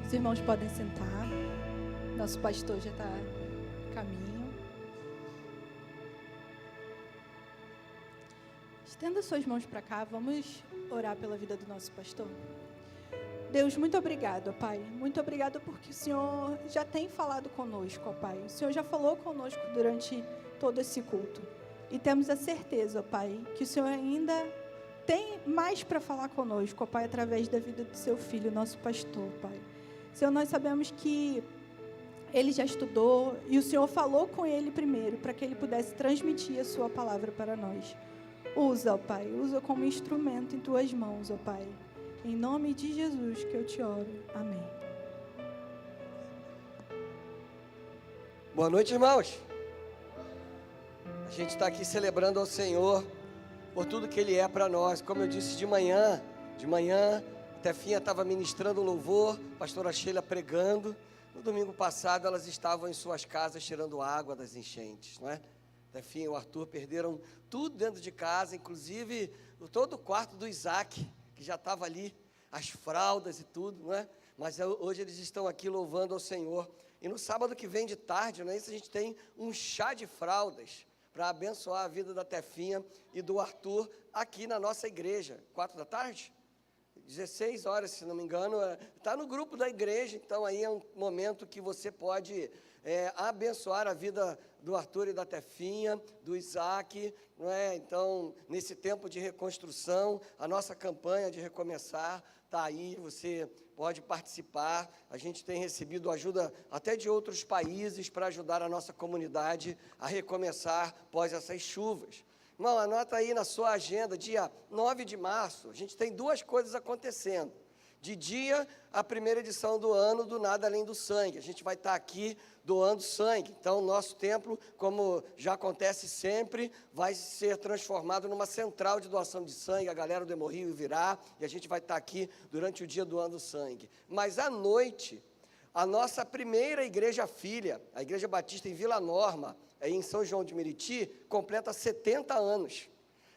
Os irmãos podem sentar. Nosso pastor já está a caminho. Estenda suas mãos para cá. Vamos orar pela vida do nosso pastor. Deus, muito obrigado, Pai. Muito obrigado porque o Senhor já tem falado conosco, Pai. O Senhor já falou conosco durante todo esse culto. E temos a certeza, Pai, que o Senhor ainda tem mais para falar conosco, Pai, através da vida do seu filho, nosso pastor, Pai. Senhor, nós sabemos que ele já estudou e o Senhor falou com ele primeiro para que ele pudesse transmitir a sua palavra para nós. Usa, ó Pai, usa como instrumento em tuas mãos, ó Pai. Em nome de Jesus que eu te oro. Amém. Boa noite, irmãos. A gente está aqui celebrando ao Senhor por tudo que Ele é para nós. Como eu disse de manhã, a Tefinha estava ministrando louvor, a pastora Sheila pregando. No domingo passado elas estavam em suas casas tirando água das enchentes, não é? A Tefinha e o Arthur perderam tudo dentro de casa, inclusive todo o quarto do Isaac, que já estava ali, as fraldas e tudo, não é? Mas hoje eles estão aqui louvando ao Senhor. E no sábado que vem de tarde, não é isso? A gente tem um chá de fraldas para abençoar a vida da Tefinha e do Arthur aqui na nossa igreja. 4 da tarde? 16 horas, se não me engano. Está no grupo da igreja, então aí é um momento que você pode abençoar a vida do Arthur e da Tefinha, do Isaac, não é? Então, nesse tempo de reconstrução, a nossa campanha de recomeçar está aí, você pode participar. A gente tem recebido ajuda até de outros países para ajudar a nossa comunidade a recomeçar após essas chuvas. Irmão, anota aí na sua agenda, dia 9 de março, a gente tem 2 coisas acontecendo. De dia, a primeira edição do ano do Nada Além do Sangue. A gente vai estar aqui doando sangue. Então, o nosso templo, como já acontece sempre, vai ser transformado numa central de doação de sangue. A galera do Hemorrio virá e a gente vai estar aqui durante o dia doando sangue. Mas, à noite, a nossa primeira igreja filha, a Igreja Batista em Vila Norma, aí em São João de Meriti, completa 70 anos.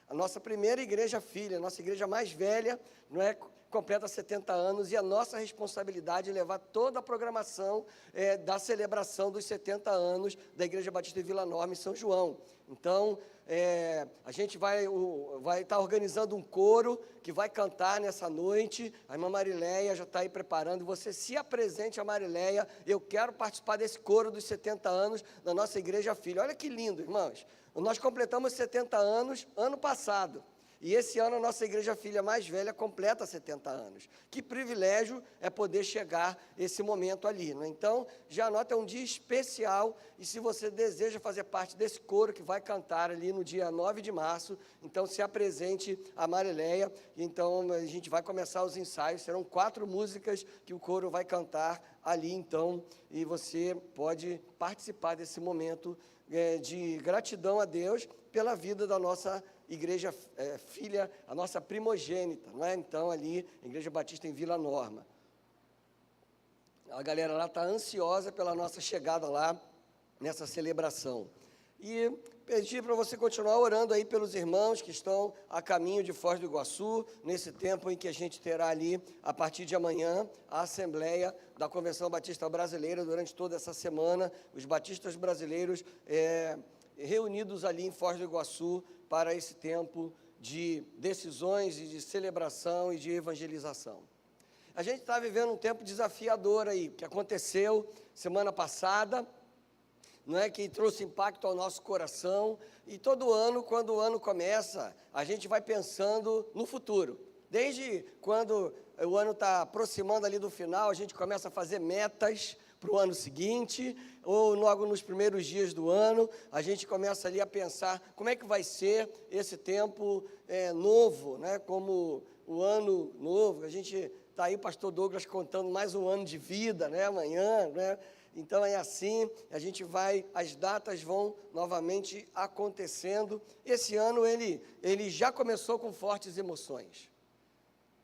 A nossa primeira igreja filha, a nossa igreja mais velha, não é, completa 70 anos, e a nossa responsabilidade é levar toda a programação da celebração dos 70 anos da Igreja Batista em Vila Norma, em São João. Então, a gente vai estar organizando um coro que vai cantar nessa noite. A irmã Marileia já está aí preparando. Você se apresente a Marileia. Eu quero participar desse coro dos 70 anos da nossa igreja filha. Olha que lindo, irmãos. Nós completamos 70 anos ano passado. E esse ano a nossa igreja filha mais velha completa 70 anos. Que privilégio é poder chegar esse momento ali, né? Então, já anota, é um dia especial, e se você deseja fazer parte desse coro que vai cantar ali no dia 9 de março, então se apresente a Marileia. Então, a gente vai começar os ensaios, serão 4 músicas que o coro vai cantar ali, então, e você pode participar desse momento de gratidão a Deus pela vida da nossa igreja filha, a nossa primogênita, não é? Então, ali, Igreja Batista em Vila Norma. A galera lá está ansiosa pela nossa chegada lá, nessa celebração. E pedir para você continuar orando aí pelos irmãos que estão a caminho de Foz do Iguaçu, nesse tempo em que a gente terá ali, a partir de amanhã, a Assembleia da Convenção Batista Brasileira, durante toda essa semana, os batistas brasileiros reunidos ali em Foz do Iguaçu, para esse tempo de decisões e de celebração e de evangelização. A gente está vivendo um tempo desafiador aí, que aconteceu semana passada, não é, que trouxe impacto ao nosso coração, e todo ano, quando o ano começa, a gente vai pensando no futuro. Desde quando o ano está aproximando ali do final, a gente começa a fazer metas para o ano seguinte, ou logo nos primeiros dias do ano, a gente começa ali a pensar como é que vai ser esse tempo novo, né? Como o ano novo. A gente está aí, pastor Douglas, contando mais um ano de vida, né? Amanhã, né? Então é assim, a gente vai, as datas vão novamente acontecendo. Esse ano ele já começou com fortes emoções.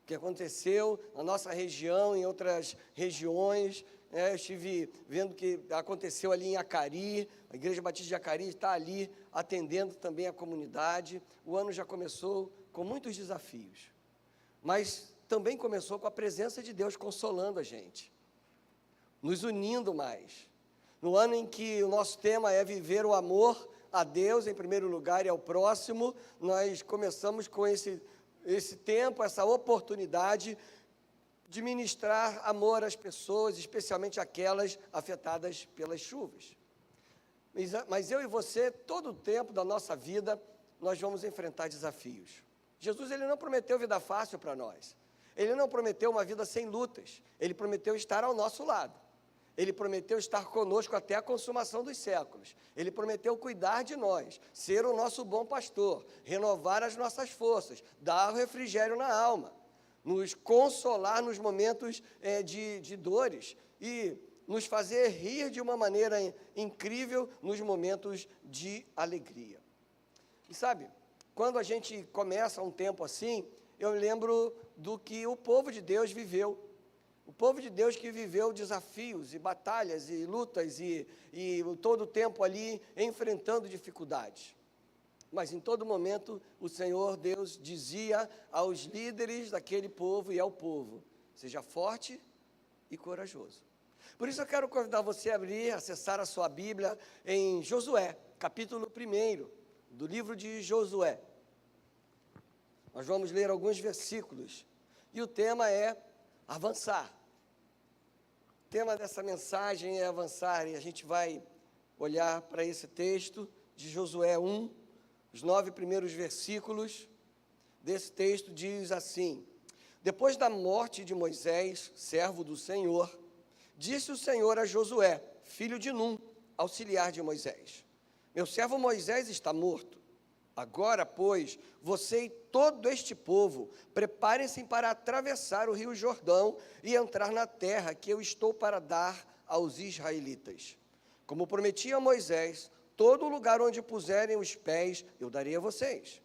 O que aconteceu na nossa região, em outras regiões. Eu estive vendo que aconteceu ali em Acari, a Igreja Batista de Acari está ali atendendo também a comunidade. O ano já começou com muitos desafios, mas também começou com a presença de Deus consolando a gente. nos unindo mais. No ano em que o nosso tema é viver o amor a Deus em primeiro lugar e ao próximo, nós começamos com esse tempo, essa oportunidade de ministrar amor às pessoas, especialmente aquelas afetadas pelas chuvas. Mas eu e você, todo o tempo da nossa vida, nós vamos enfrentar desafios. Jesus, ele não prometeu vida fácil para nós. Ele não prometeu uma vida sem lutas. Ele prometeu estar ao nosso lado. Ele prometeu estar conosco até a consumação dos séculos. Ele prometeu cuidar de nós, ser o nosso bom pastor, renovar as nossas forças, dar o refrigério na alma, nos consolar nos momentos de dores e nos fazer rir de uma maneira incrível nos momentos de alegria. E sabe, quando a gente começa um tempo assim, eu lembro do que o povo de Deus viveu. O povo de Deus que viveu desafios e batalhas e lutas e todo o tempo ali enfrentando dificuldades. Mas em todo momento o Senhor Deus dizia aos líderes daquele povo e ao povo: seja forte e corajoso. Por isso eu quero convidar você a abrir, acessar a sua Bíblia em Josué, capítulo 1 do livro de Josué. Nós vamos ler alguns versículos e o tema é avançar. O tema dessa mensagem é avançar, e a gente vai olhar para esse texto de Josué 1, os 9 primeiros versículos desse texto diz assim: depois da morte de Moisés, servo do Senhor, disse o Senhor a Josué, filho de Num, auxiliar de Moisés: meu servo Moisés está morto. Agora, pois, você e todo este povo, preparem-se para atravessar o rio Jordão e entrar na terra que eu estou para dar aos israelitas. Como prometi a Moisés, todo lugar onde puserem os pés, eu darei a vocês.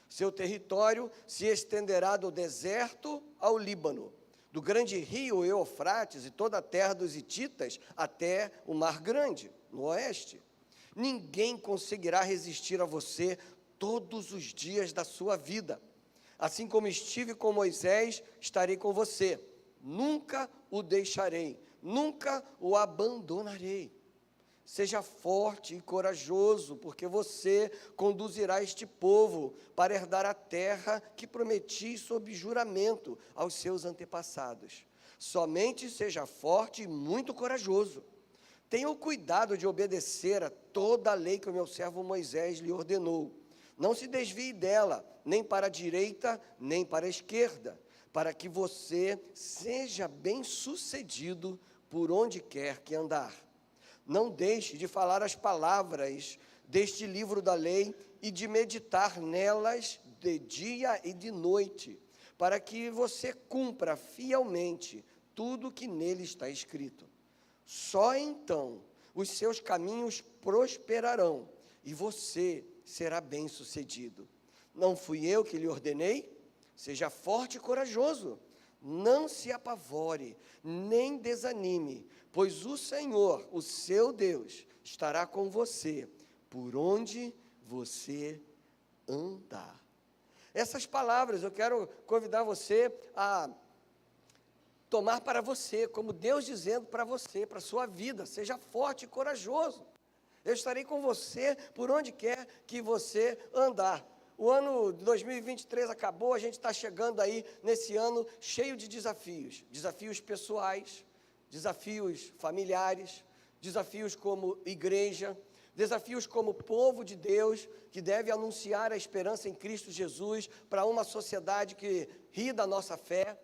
Seu território se estenderá do deserto ao Líbano, do grande rio Eufrates e toda a terra dos hititas até o Mar Grande, no oeste. Ninguém conseguirá resistir a você todos os dias da sua vida. Assim como estive com Moisés, estarei com você. Nunca o deixarei, nunca o abandonarei. Seja forte e corajoso, porque você conduzirá este povo para herdar a terra que prometi sob juramento aos seus antepassados. Somente seja forte e muito corajoso. Tenha o cuidado de obedecer a toda a lei que o meu servo Moisés lhe ordenou. Não se desvie dela, nem para a direita, nem para a esquerda, para que você seja bem-sucedido por onde quer que andar. Não deixe de falar as palavras deste livro da lei e de meditar nelas de dia e de noite, para que você cumpra fielmente tudo que nele está escrito. Só então os seus caminhos prosperarão e você será bem-sucedido. Não fui eu que lhe ordenei? Seja forte e corajoso. Não se apavore, nem desanime, pois o Senhor, o seu Deus, estará com você por onde você andar. Essas palavras eu quero convidar você a tomar para você, como Deus dizendo para você, para a sua vida: seja forte e corajoso. Eu estarei com você por onde quer que você andar. O ano de 2023 acabou, a gente está chegando aí nesse ano cheio de desafios. Desafios pessoais, desafios familiares, desafios como igreja, desafios como povo de Deus, que deve anunciar a esperança em Cristo Jesus para uma sociedade que ri da nossa fé,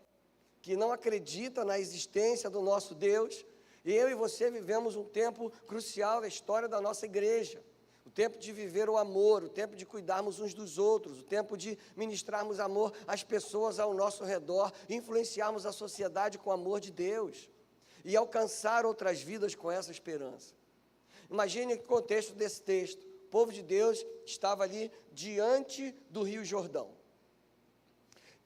que não acredita na existência do nosso Deus. E eu e você vivemos um tempo crucial na história da nossa igreja. O tempo de viver o amor, o tempo de cuidarmos uns dos outros, o tempo de ministrarmos amor às pessoas ao nosso redor, influenciarmos a sociedade com o amor de Deus e alcançar outras vidas com essa esperança. Imagine o contexto desse texto. O povo de Deus estava ali diante do Rio Jordão.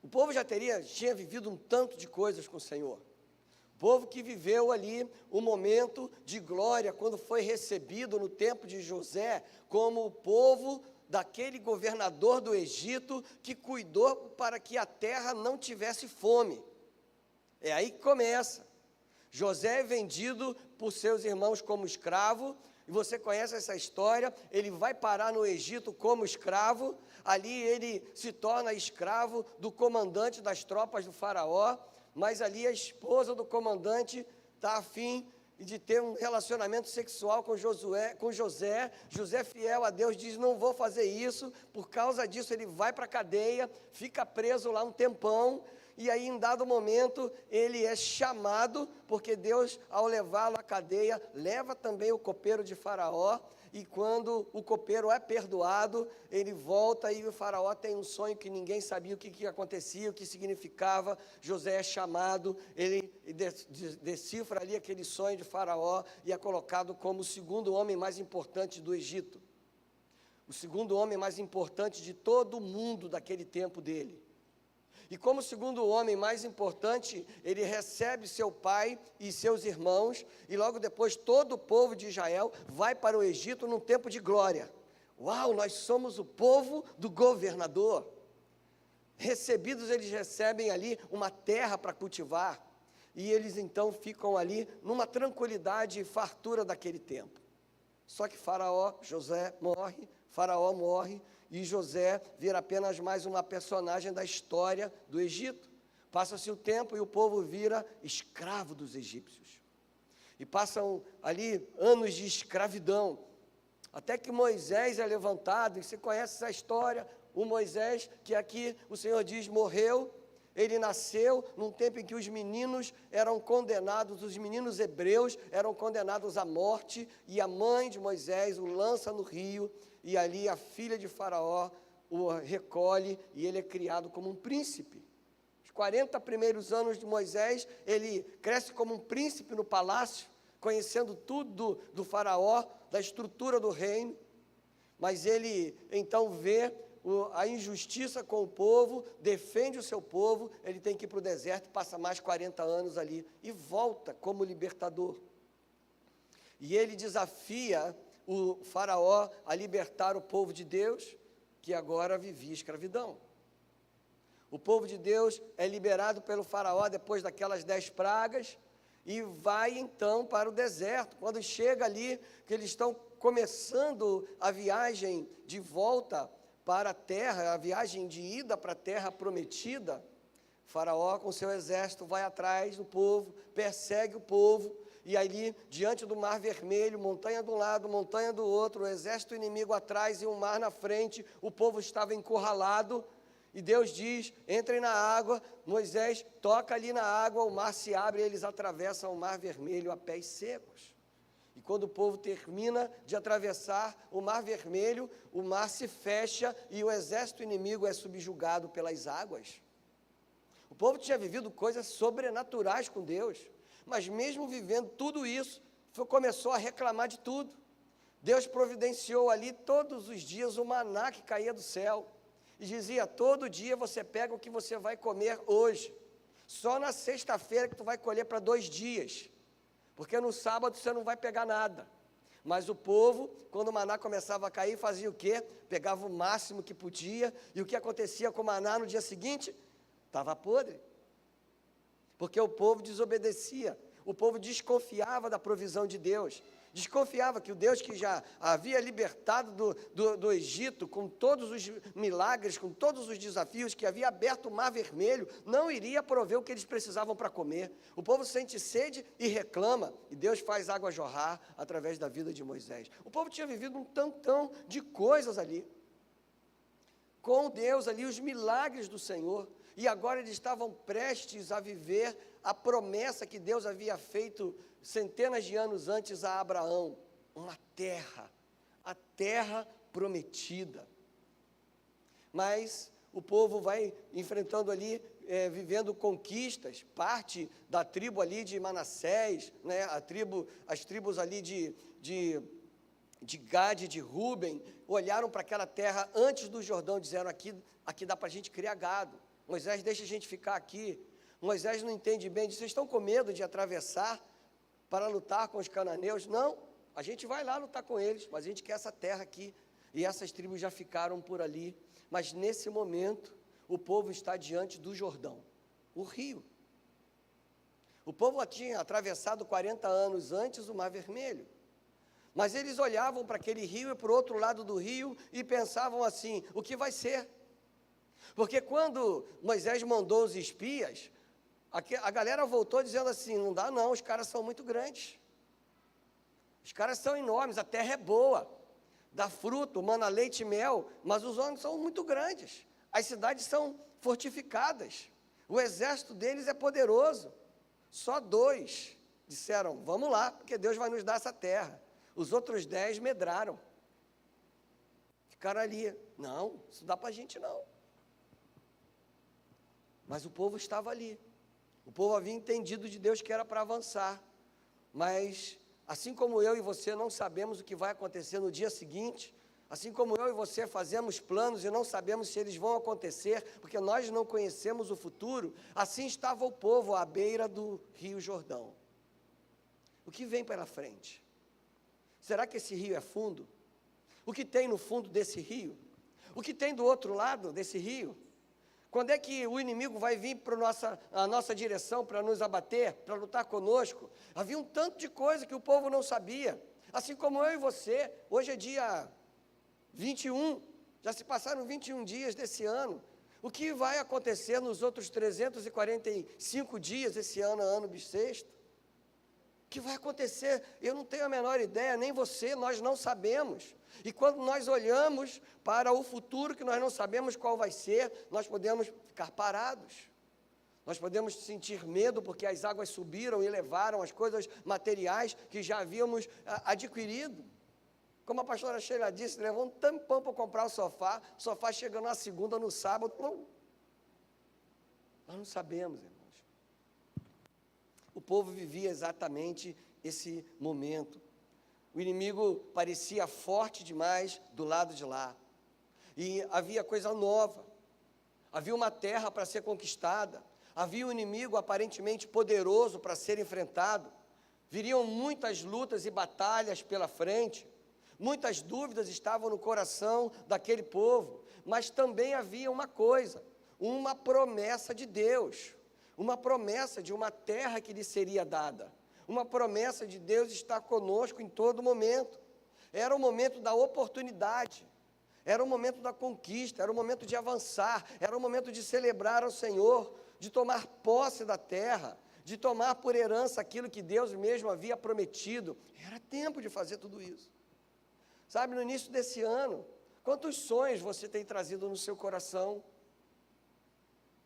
O povo já tinha vivido um tanto de coisas com o Senhor. O povo que viveu ali um momento de glória, quando foi recebido no tempo de José, como o povo daquele governador do Egito, que cuidou para que a terra não tivesse fome. É aí que começa. José é vendido por seus irmãos como escravo, e você conhece essa história. Ele vai parar no Egito como escravo, ali ele se torna escravo do comandante das tropas do faraó, mas ali a esposa do comandante está afim de ter um relacionamento sexual com José. José, fiel a Deus, diz: não vou fazer isso. Por causa disso ele vai para a cadeia, fica preso lá um tempão, e aí em dado momento ele é chamado, porque Deus, ao levá-lo à cadeia, leva também o copeiro de Faraó, e quando o copeiro é perdoado, ele volta, e o Faraó tem um sonho que ninguém sabia o que acontecia, o que significava. José é chamado, ele decifra ali aquele sonho de Faraó, e é colocado como o segundo homem mais importante do Egito, o segundo homem mais importante de todo o mundo daquele tempo dele. E como segundo homem mais importante, ele recebe seu pai e seus irmãos, e logo depois todo o povo de Israel vai para o Egito num tempo de glória. Uau, nós somos o povo do governador. Recebidos, eles recebem ali uma terra para cultivar, e eles então ficam ali numa tranquilidade e fartura daquele tempo. Só que Faraó morre, e José vira apenas mais uma personagem da história do Egito. Passa-se o tempo e o povo vira escravo dos egípcios. E passam ali anos de escravidão, até que Moisés é levantado, e você conhece essa história, o Moisés, que aqui o Senhor diz, morreu. Ele nasceu num tempo em que os meninos eram condenados, os meninos hebreus eram condenados à morte, e a mãe de Moisés o lança no rio, e ali a filha de Faraó o recolhe, e ele é criado como um príncipe. Os 40 primeiros anos de Moisés, ele cresce como um príncipe no palácio, conhecendo tudo do Faraó, da estrutura do reino, mas ele então vê a injustiça com o povo, defende o seu povo, ele tem que ir para o deserto, passa mais 40 anos ali, e volta como libertador. E ele desafia o Faraó a libertar o povo de Deus, que agora vivia escravidão. O povo de Deus é liberado pelo Faraó depois daquelas 10 pragas, e vai então para o deserto. Quando chega ali, que eles estão começando a viagem de volta para a terra, a viagem de ida para a terra prometida, Faraó com seu exército vai atrás do povo, persegue o povo, e ali, diante do Mar Vermelho, montanha de um lado, montanha do outro, o exército inimigo atrás e o mar na frente, o povo estava encurralado, e Deus diz: entrem na água. Moisés toca ali na água, o mar se abre, e eles atravessam o Mar Vermelho a pés secos. E quando o povo termina de atravessar o Mar Vermelho, o mar se fecha e o exército inimigo é subjugado pelas águas. O povo tinha vivido coisas sobrenaturais com Deus, mas mesmo vivendo tudo isso, começou a reclamar de tudo. Deus providenciou ali todos os dias o maná que caía do céu, e dizia: todo dia você pega o que você vai comer hoje, só na sexta-feira que tu vai colher para 2 dias, porque no sábado você não vai pegar nada. Mas o povo, quando o maná começava a cair, fazia o quê? Pegava o máximo que podia, e o que acontecia com o maná no dia seguinte? Estava podre, porque o povo desobedecia, o povo desconfiava da provisão de Deus, desconfiava que o Deus que já havia libertado do Egito, com todos os milagres, com todos os desafios, que havia aberto o Mar Vermelho, não iria prover o que eles precisavam para comer. O povo sente sede e reclama, e Deus faz água jorrar através da vida de Moisés. O povo tinha vivido um tantão de coisas ali, com Deus ali, os milagres do Senhor, e agora eles estavam prestes a viver a promessa que Deus havia feito centenas de anos antes a Abraão, uma terra, a terra prometida. Mas o povo vai enfrentando ali, vivendo conquistas, parte da tribo ali de Manassés, né, as tribos ali de Gade, de Ruben, olharam para aquela terra antes do Jordão, disseram: aqui dá para a gente criar gado, Moisés, deixa a gente ficar aqui. Moisés não entende bem, diz: vocês estão com medo de atravessar para lutar com os cananeus? Não, a gente vai lá lutar com eles, mas a gente quer essa terra aqui. E essas tribos já ficaram por ali, mas nesse momento, o povo está diante do Jordão, o rio. O povo tinha atravessado 40 anos antes o Mar Vermelho. Mas eles olhavam para aquele rio e para o outro lado do rio e pensavam assim: o que vai ser? Porque quando Moisés mandou os espias, a galera voltou dizendo assim: não dá não, os caras são muito grandes. Os caras são enormes, a terra é boa, dá fruto, mana leite e mel, mas os homens são muito grandes. As cidades são fortificadas, o exército deles é poderoso. Só 2 disseram: vamos lá, porque Deus vai nos dar essa terra. Os outros 10 medraram. Ficaram ali. Não, isso dá para a gente não. Mas o povo estava ali. O povo havia entendido de Deus que era para avançar. Mas, assim como eu e você não sabemos o que vai acontecer no dia seguinte, assim como eu e você fazemos planos e não sabemos se eles vão acontecer, porque nós não conhecemos o futuro, assim estava o povo à beira do Rio Jordão. O que vem pela frente? Será que esse rio é fundo? O que tem no fundo desse rio? O que tem do outro lado desse rio? Quando é que o inimigo vai vir para a nossa direção para nos abater, para lutar conosco? Havia um tanto de coisa que o povo não sabia. Assim como eu e você, hoje é dia 21, já se passaram 21 dias desse ano. O que vai acontecer nos outros 345 dias desse ano bissexto? O que vai acontecer? Eu não tenho a menor ideia, nem você, nós não sabemos. E quando nós olhamos para o futuro, que nós não sabemos qual vai ser, nós podemos ficar parados. Nós podemos sentir medo porque as águas subiram e levaram as coisas materiais que já havíamos adquirido. Como a pastora Sheila disse, levou um tampão para comprar o sofá chegando na segunda, no sábado. Nós não sabemos, irmãos. O povo vivia exatamente esse momento. O inimigo parecia forte demais do lado de lá. E havia coisa nova. Havia uma terra para ser conquistada. Havia um inimigo aparentemente poderoso para ser enfrentado. Viriam muitas lutas e batalhas pela frente. Muitas dúvidas estavam no coração daquele povo. Mas também havia uma coisa, uma promessa de Deus. Uma promessa de uma terra que lhe seria dada. Uma promessa de Deus estar conosco em todo momento. Era o momento da oportunidade. Era o momento da conquista, era o momento de avançar, era o momento de celebrar ao Senhor, de tomar posse da terra, de tomar por herança aquilo que Deus mesmo havia prometido. Era tempo de fazer tudo isso. Sabe, no início desse ano, quantos sonhos você tem trazido no seu coração?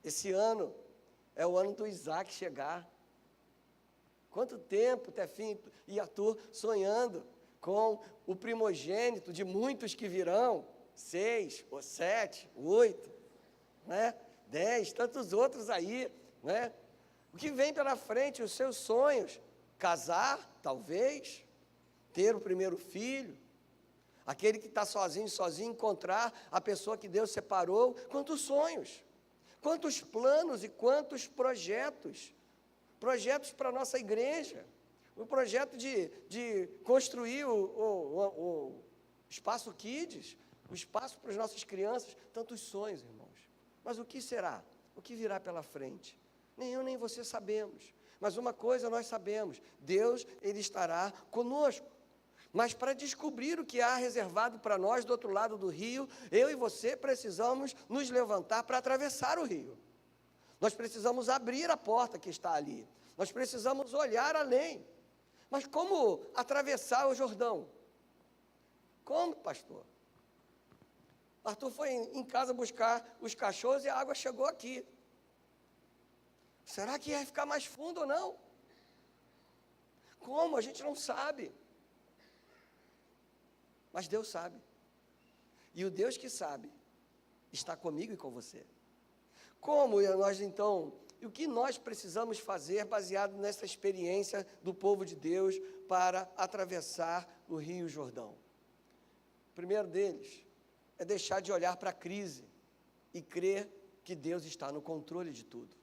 Esse ano é o ano do Isaac chegar. Quanto tempo, Tefinho e Arthur, sonhando com o primogênito de muitos que virão, 6, ou 7, 8, né? 10, tantos outros aí, né? O que vem pela frente, os seus sonhos, casar, talvez, ter o primeiro filho, aquele que está sozinho, encontrar a pessoa que Deus separou. Quantos sonhos, quantos planos e quantos projetos para a nossa igreja, o projeto de construir o espaço Kids, o espaço para as nossas crianças, tantos sonhos, irmãos. Mas o que será? O que virá pela frente? Nem eu nem você sabemos, mas uma coisa nós sabemos: Deus, Ele estará conosco. Mas para descobrir o que há reservado para nós do outro lado do rio, eu e você precisamos nos levantar para atravessar o rio. Nós precisamos abrir a porta que está ali. Nós precisamos olhar além. Mas como atravessar o Jordão? Como, pastor? Arthur foi em casa buscar os cachorros e a água chegou aqui. Será que ia ficar mais fundo ou não? Como? A gente não sabe. Mas Deus sabe. E o Deus que sabe está comigo e com você. Como nós então, e o que nós precisamos fazer baseado nessa experiência do povo de Deus para atravessar o Rio Jordão? O primeiro deles é deixar de olhar para a crise e crer que Deus está no controle de tudo.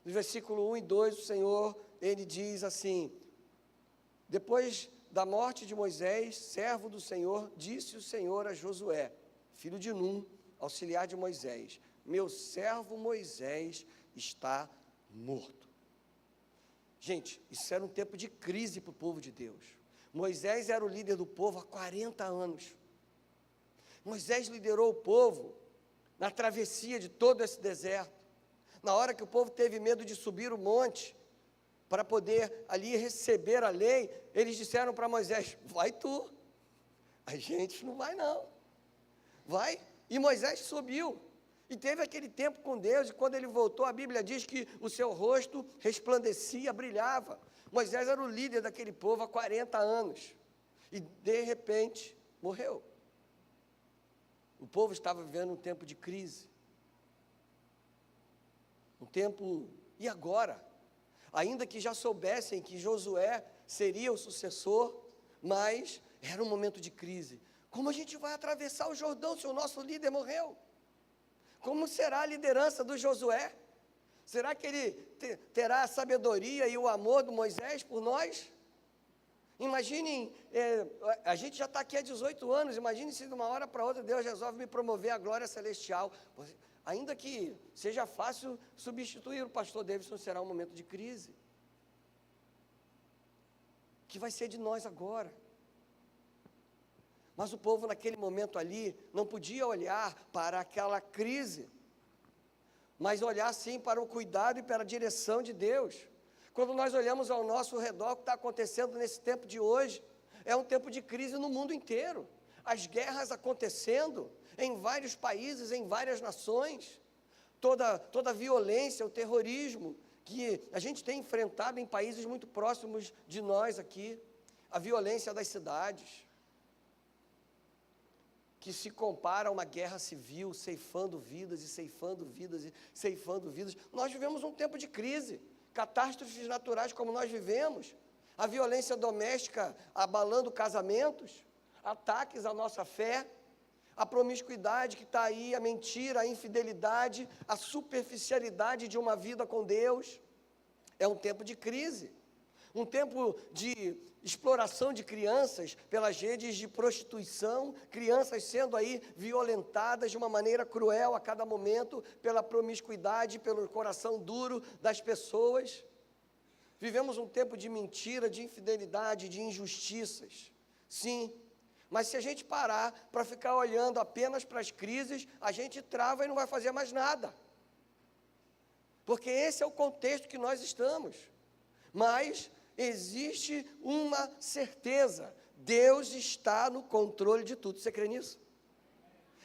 No versículo 1 e 2, o Senhor, Ele diz assim: depois da morte de Moisés, servo do Senhor, disse o Senhor a Josué, filho de Num, auxiliar de Moisés: meu servo Moisés está morto. Gente, isso era um tempo de crise para o povo de Deus. Moisés era o líder do povo há 40 anos. Moisés liderou o povo na travessia de todo esse deserto. Na hora que o povo teve medo de subir o monte, para poder ali receber a lei, eles disseram para Moisés: vai tu, a gente não vai não, vai. E Moisés subiu, e teve aquele tempo com Deus, e quando ele voltou, a Bíblia diz que o seu rosto resplandecia, brilhava. Moisés era o líder daquele povo há 40 anos, e de repente, morreu. O povo estava vivendo um tempo de crise, um tempo, e agora? Ainda que já soubessem que Josué seria o sucessor, mas era um momento de crise. Como a gente vai atravessar o Jordão se o nosso líder morreu? Como será a liderança do Josué? Será que ele terá a sabedoria e o amor do Moisés por nós? Imaginem, a gente já está aqui há 18 anos, imagine se de uma hora para outra Deus resolve me promover à glória celestial. Ainda que seja fácil substituir o pastor Davidson, será um momento de crise. O que vai ser de nós agora? Mas o povo naquele momento ali não podia olhar para aquela crise, mas olhar sim para o cuidado e para a direção de Deus. Quando nós olhamos ao nosso redor, o que está acontecendo nesse tempo de hoje, é um tempo de crise no mundo inteiro. As guerras acontecendo em vários países, em várias nações, toda a violência, o terrorismo que a gente tem enfrentado em países muito próximos de nós aqui, a violência das cidades, que se compara a uma guerra civil, ceifando vidas e ceifando vidas e ceifando vidas. Nós vivemos um tempo de crise, catástrofes naturais como nós vivemos, a violência doméstica abalando casamentos, ataques à nossa fé, a promiscuidade que está aí, a mentira, a infidelidade, a superficialidade de uma vida com Deus. É um tempo de crise, um tempo de exploração de crianças pelas redes de prostituição, crianças sendo aí violentadas de uma maneira cruel a cada momento, pela promiscuidade, pelo coração duro das pessoas. Vivemos um tempo de mentira, de infidelidade, de injustiças, sim. Mas se a gente parar para ficar olhando apenas para as crises, a gente trava e não vai fazer mais nada. Porque esse é o contexto que nós estamos. Mas existe uma certeza: Deus está no controle de tudo. Você crê nisso?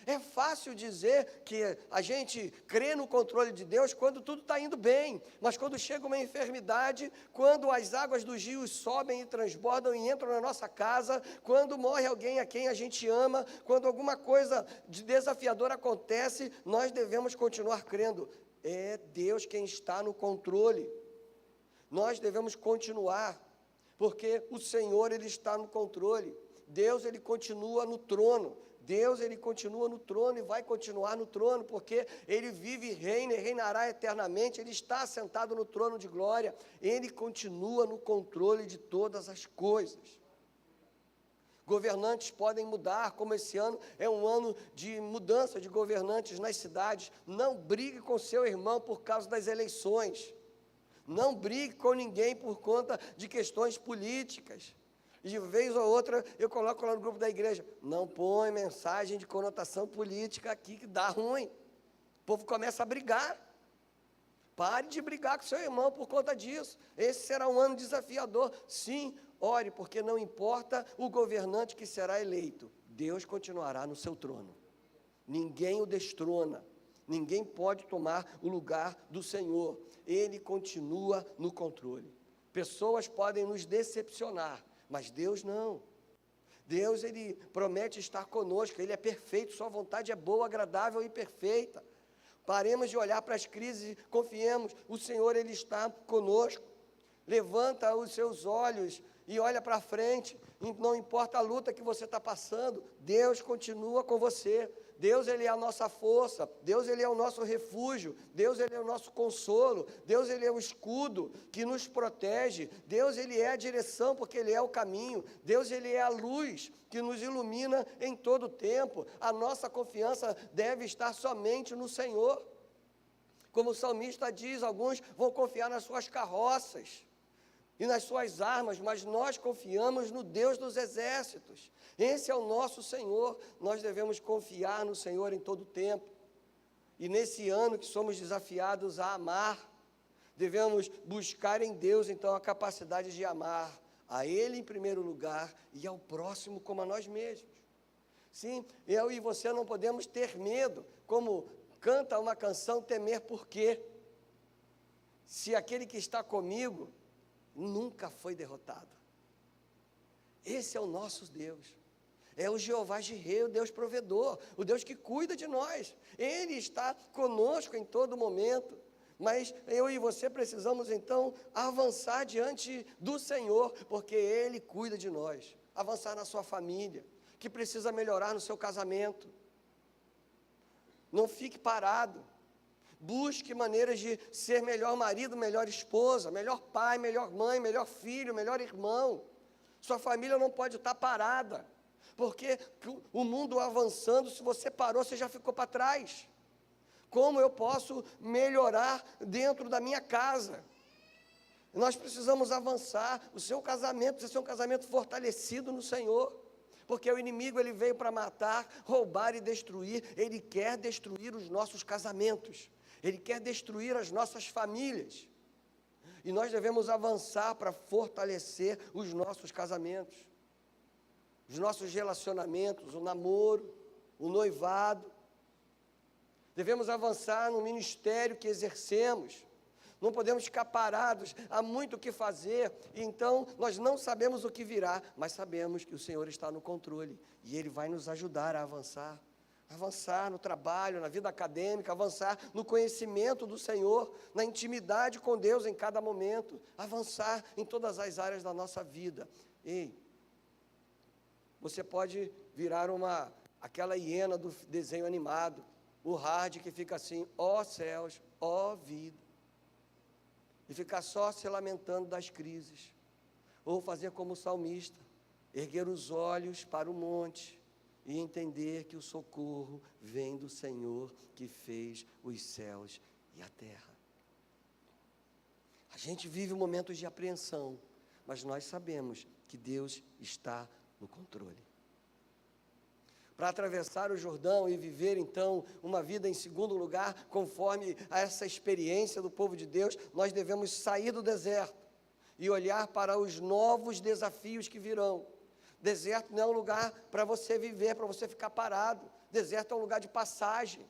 É fácil dizer que a gente crê no controle de Deus quando tudo está indo bem, mas quando chega uma enfermidade, quando as águas dos rios sobem e transbordam e entram na nossa casa, quando morre alguém a quem a gente ama, quando alguma coisa de desafiador acontece, nós devemos continuar crendo. É Deus quem está no controle. Nós devemos continuar, porque o Senhor, Ele está no controle. Deus, Ele continua no trono. Deus, Ele continua no trono e vai continuar no trono, porque Ele vive e reina e reinará eternamente. Ele está assentado no trono de glória. Ele continua no controle de todas as coisas. Governantes podem mudar, como esse ano é um ano de mudança de governantes nas cidades. Não brigue com seu irmão por causa das eleições. Não brigue com ninguém por conta de questões políticas. De vez ou outra, eu coloco lá no grupo da igreja: não põe mensagem de conotação política aqui, que dá ruim. O povo começa a brigar. Pare de brigar com seu irmão por conta disso. Esse será um ano desafiador. Sim, ore, porque não importa o governante que será eleito, Deus continuará no seu trono. Ninguém o destrona. Ninguém pode tomar o lugar do Senhor. Ele continua no controle. Pessoas podem nos decepcionar, mas Deus não. Deus, Ele promete estar conosco, Ele é perfeito, Sua vontade é boa, agradável e perfeita. Paremos de olhar para as crises e confiemos, o Senhor, Ele está conosco. Levanta os seus olhos e olha para frente, não importa a luta que você está passando, Deus continua com você. Deus, Ele é a nossa força, Deus, Ele é o nosso refúgio, Deus, Ele é o nosso consolo, Deus, Ele é o escudo que nos protege, Deus, Ele é a direção porque Ele é o caminho, Deus, Ele é a luz que nos ilumina em todo o tempo. A nossa confiança deve estar somente no Senhor. Como o salmista diz, alguns vão confiar nas suas carroças, e nas suas armas, mas nós confiamos no Deus dos exércitos. Esse é o nosso Senhor. Nós devemos confiar no Senhor em todo tempo. E nesse ano que somos desafiados a amar, devemos buscar em Deus, então, a capacidade de amar a Ele em primeiro lugar e ao próximo como a nós mesmos. Sim, eu e você não podemos ter medo, como canta uma canção, temer por quê? Se aquele que está comigo nunca foi derrotado. Esse é o nosso Deus. É o Jeová Jireh, o Deus provedor, o Deus que cuida de nós. Ele está conosco em todo momento. Mas eu e você precisamos então avançar diante do Senhor, porque Ele cuida de nós. Avançar na sua família, que precisa melhorar no seu casamento. Não fique parado. Busque maneiras de ser melhor marido, melhor esposa, melhor pai, melhor mãe, melhor filho, melhor irmão. Sua família não pode estar parada, porque o mundo avançando, se você parou, você já ficou para trás. Como eu posso melhorar dentro da minha casa? Nós precisamos avançar. O seu casamento precisa ser um casamento fortalecido no Senhor, porque o inimigo ele veio para matar, roubar e destruir. Ele quer destruir os nossos casamentos. Ele quer destruir as nossas famílias. E nós devemos avançar para fortalecer os nossos casamentos, os nossos relacionamentos, o namoro, o noivado. Devemos avançar no ministério que exercemos. Não podemos ficar parados, há muito o que fazer, então nós não sabemos o que virá, mas sabemos que o Senhor está no controle e Ele vai nos ajudar a avançar. Avançar no trabalho, na vida acadêmica, avançar no conhecimento do Senhor, na intimidade com Deus em cada momento, avançar em todas as áreas da nossa vida. Ei, você pode virar aquela hiena do desenho animado, o hard que fica assim, ó céus, ó vida, e ficar só se lamentando das crises, ou fazer como o salmista, erguer os olhos para o monte, e entender que o socorro vem do Senhor que fez os céus e a terra. A gente vive momentos de apreensão, mas nós sabemos que Deus está no controle. Para atravessar o Jordão e viver então uma vida em segundo lugar, conforme a essa experiência do povo de Deus, nós devemos sair do deserto e olhar para os novos desafios que virão. Deserto não é um lugar para você viver, para você ficar parado. Deserto é um lugar de passagem.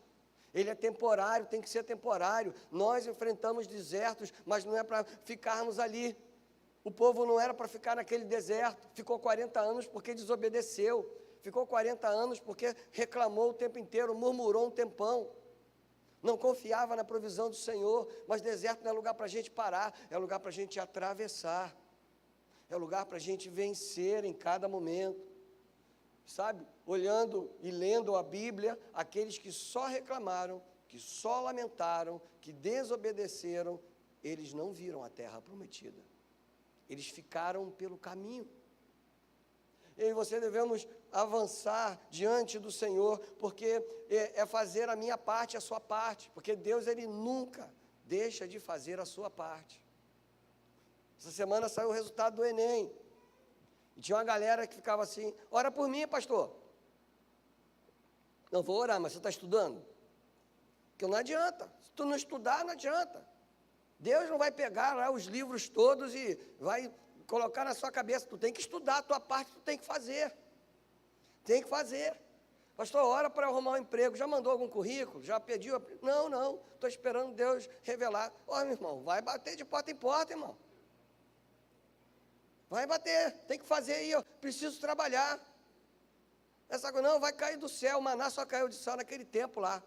Ele é temporário, tem que ser temporário. Nós enfrentamos desertos, mas não é para ficarmos ali. O povo não era para ficar naquele deserto. Ficou 40 anos porque desobedeceu. Ficou 40 anos porque reclamou o tempo inteiro, murmurou um tempão. Não confiava na provisão do Senhor. Mas deserto não é lugar para a gente parar, é lugar para a gente atravessar. É lugar para a gente vencer em cada momento, sabe? Olhando e lendo a Bíblia, aqueles que só reclamaram, que só lamentaram, que desobedeceram, eles não viram a terra prometida. Eles ficaram pelo caminho. Eu e você devemos avançar diante do Senhor, porque é fazer a minha parte, a sua parte, porque Deus, Ele nunca deixa de fazer a sua parte. Essa semana saiu o resultado do Enem. E tinha uma galera que ficava assim, ora por mim, pastor. Não, vou orar, mas você está estudando? Porque não adianta. Se tu não estudar, não adianta. Deus não vai pegar lá os livros todos e vai colocar na sua cabeça. Tu tem que estudar, a tua parte tu tem que fazer. Tem que fazer. Pastor, ora para arrumar um emprego. Já mandou algum currículo? Já pediu? Não. Estou esperando Deus revelar. Ó, meu irmão, vai bater de porta em porta, irmão. Vai bater, tem que fazer aí, eu preciso trabalhar. Essa coisa, não, vai cair do céu, o maná só caiu do céu naquele tempo lá.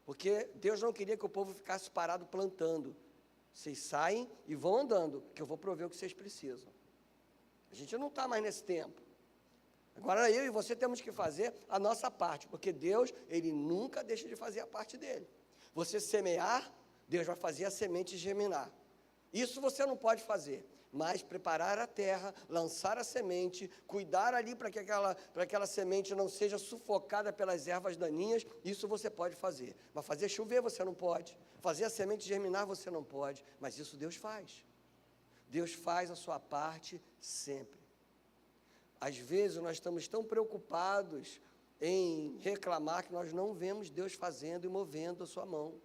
Porque Deus não queria que o povo ficasse parado plantando. Vocês saem e vão andando, que eu vou prover o que vocês precisam. A gente não está mais nesse tempo. Agora eu e você temos que fazer a nossa parte, porque Deus, Ele nunca deixa de fazer a parte dele. Você semear, Deus vai fazer a semente germinar. Isso você não pode fazer. Mas preparar a terra, lançar a semente, cuidar ali para que aquela semente não seja sufocada pelas ervas daninhas, isso você pode fazer. Mas fazer chover você não pode, fazer a semente germinar você não pode, mas isso Deus faz. Deus faz a sua parte sempre. Às vezes nós estamos tão preocupados em reclamar que nós não vemos Deus fazendo e movendo a sua mão.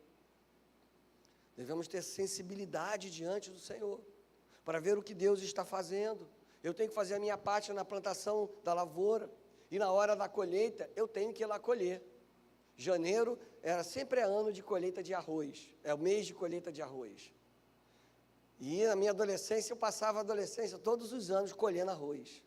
Devemos ter sensibilidade diante do Senhor, para ver o que Deus está fazendo. Eu tenho que fazer a minha parte na plantação da lavoura, e na hora da colheita, eu tenho que ir lá colher. Janeiro sempre é ano de colheita de arroz, é o mês de colheita de arroz. E na minha adolescência, eu passava a adolescência todos os anos colhendo arroz.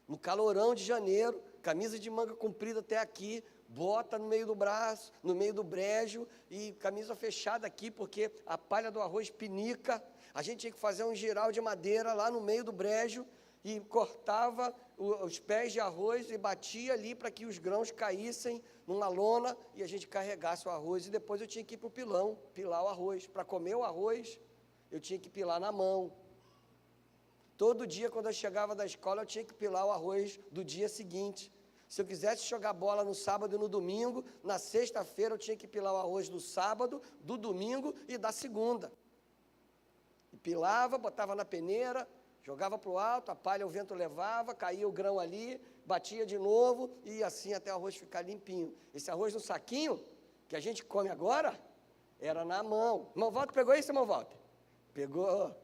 No calorão de janeiro, camisa de manga comprida até aqui, bota no meio do braço, no meio do brejo, e camisa fechada aqui, porque a palha do arroz pinica. A gente tinha que fazer um giral de madeira lá no meio do brejo, e cortava os pés de arroz e batia ali para que os grãos caíssem numa lona, e a gente carregasse o arroz, e depois eu tinha que ir para o pilão, pilar o arroz. Para comer o arroz, eu tinha que pilar na mão. Todo dia, quando eu chegava da escola, eu tinha que pilar o arroz do dia seguinte. Se eu quisesse jogar bola no sábado e no domingo, na sexta-feira eu tinha que pilar o arroz do sábado, do domingo e da segunda. E pilava, botava na peneira, jogava para o alto, a palha o vento levava, caía o grão ali, batia de novo, e assim até o arroz ficar limpinho. Esse arroz no saquinho, que a gente come agora, era na mão. Irmão Walter pegou isso, irmão Walter? Pegou.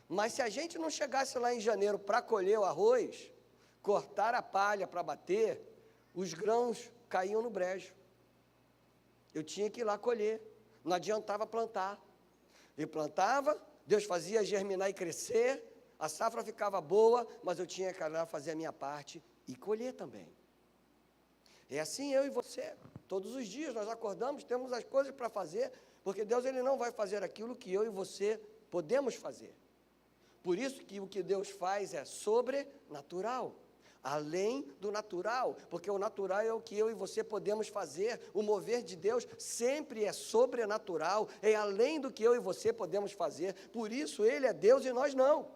Mas se a gente não chegasse lá em janeiro para colher o arroz, cortar a palha para bater, os grãos caíam no brejo. Eu tinha que ir lá colher, não adiantava plantar. Eu plantava, Deus fazia germinar e crescer, a safra ficava boa, mas eu tinha que ir lá fazer a minha parte e colher também. É assim eu e você, todos os dias nós acordamos, temos as coisas para fazer, porque Deus ele não vai fazer aquilo que eu e você podemos fazer. Por isso que o que Deus faz é sobrenatural, além do natural, porque o natural é o que eu e você podemos fazer, o mover de Deus sempre é sobrenatural, é além do que eu e você podemos fazer, por isso Ele é Deus e nós não.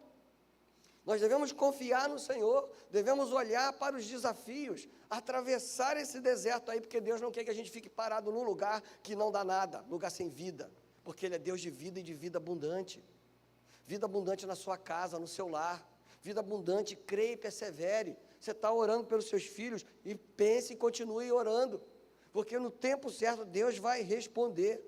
Nós devemos confiar no Senhor, devemos olhar para os desafios, atravessar esse deserto aí, porque Deus não quer que a gente fique parado num lugar que não dá nada, lugar sem vida, porque Ele é Deus de vida e de vida abundante. Vida abundante na sua casa, no seu lar. Vida abundante, creia e persevere. Você está orando pelos seus filhos e pense e continue orando. Porque no tempo certo Deus vai responder.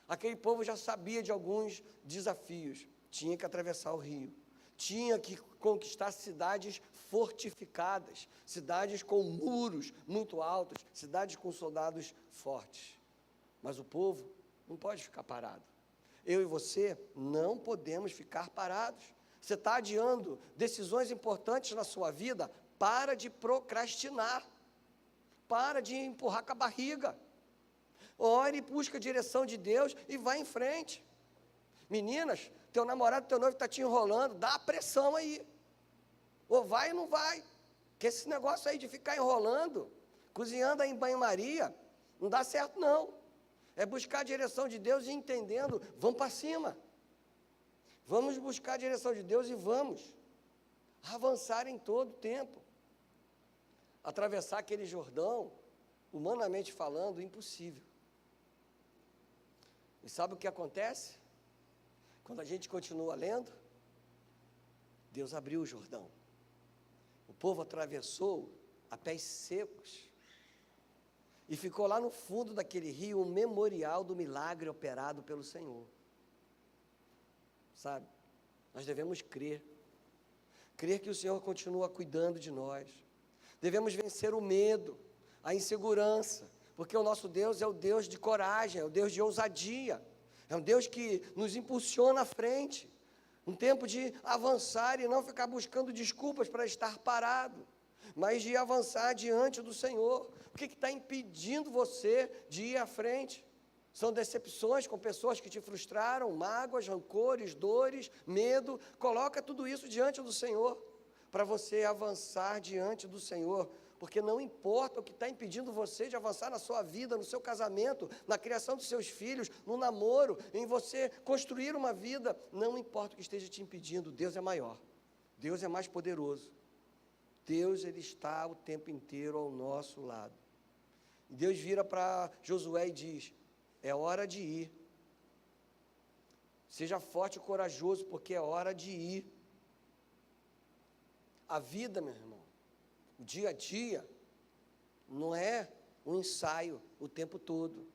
Aquele povo já sabia de alguns desafios. Tinha que atravessar o rio. Tinha que conquistar cidades fortificadas. Cidades com muros muito altos. Cidades com soldados fortes. Mas o povo não pode ficar parado. Eu e você não podemos ficar parados. Você está adiando decisões importantes na sua vida, para de procrastinar. Para de empurrar com a barriga. Ore, busca a direção de Deus e vá em frente. Meninas, teu namorado, teu noivo está te enrolando, dá a pressão aí. Ou vai ou não vai. Porque esse negócio aí de ficar enrolando, cozinhando aí em banho-maria, não dá certo não. É buscar a direção de Deus e entendendo, vamos para cima. Vamos buscar a direção de Deus e vamos avançar em todo o tempo. Atravessar aquele Jordão, humanamente falando, impossível. E sabe o que acontece? Quando a gente continua lendo, Deus abriu o Jordão. O povo atravessou a pés secos. E ficou lá no fundo daquele rio um memorial do milagre operado pelo Senhor. Sabe? Nós devemos crer. Crer que o Senhor continua cuidando de nós. Devemos vencer o medo, a insegurança, porque o nosso Deus é o Deus de coragem, é o Deus de ousadia. É um Deus que nos impulsiona à frente. Um tempo de avançar e não ficar buscando desculpas para estar parado, mas de avançar diante do Senhor. O que está impedindo você de ir à frente? São decepções com pessoas que te frustraram, mágoas, rancores, dores, medo. Coloca tudo isso diante do Senhor, para você avançar diante do Senhor, porque não importa o que está impedindo você de avançar na sua vida, no seu casamento, na criação dos seus filhos, no namoro, em você construir uma vida, não importa o que esteja te impedindo, Deus é maior, Deus é mais poderoso. Deus, Ele está o tempo inteiro ao nosso lado. Deus vira para Josué e diz, é hora de ir. Seja forte e corajoso, porque é hora de ir. A vida, meu irmão, o dia a dia, não é um ensaio o tempo todo.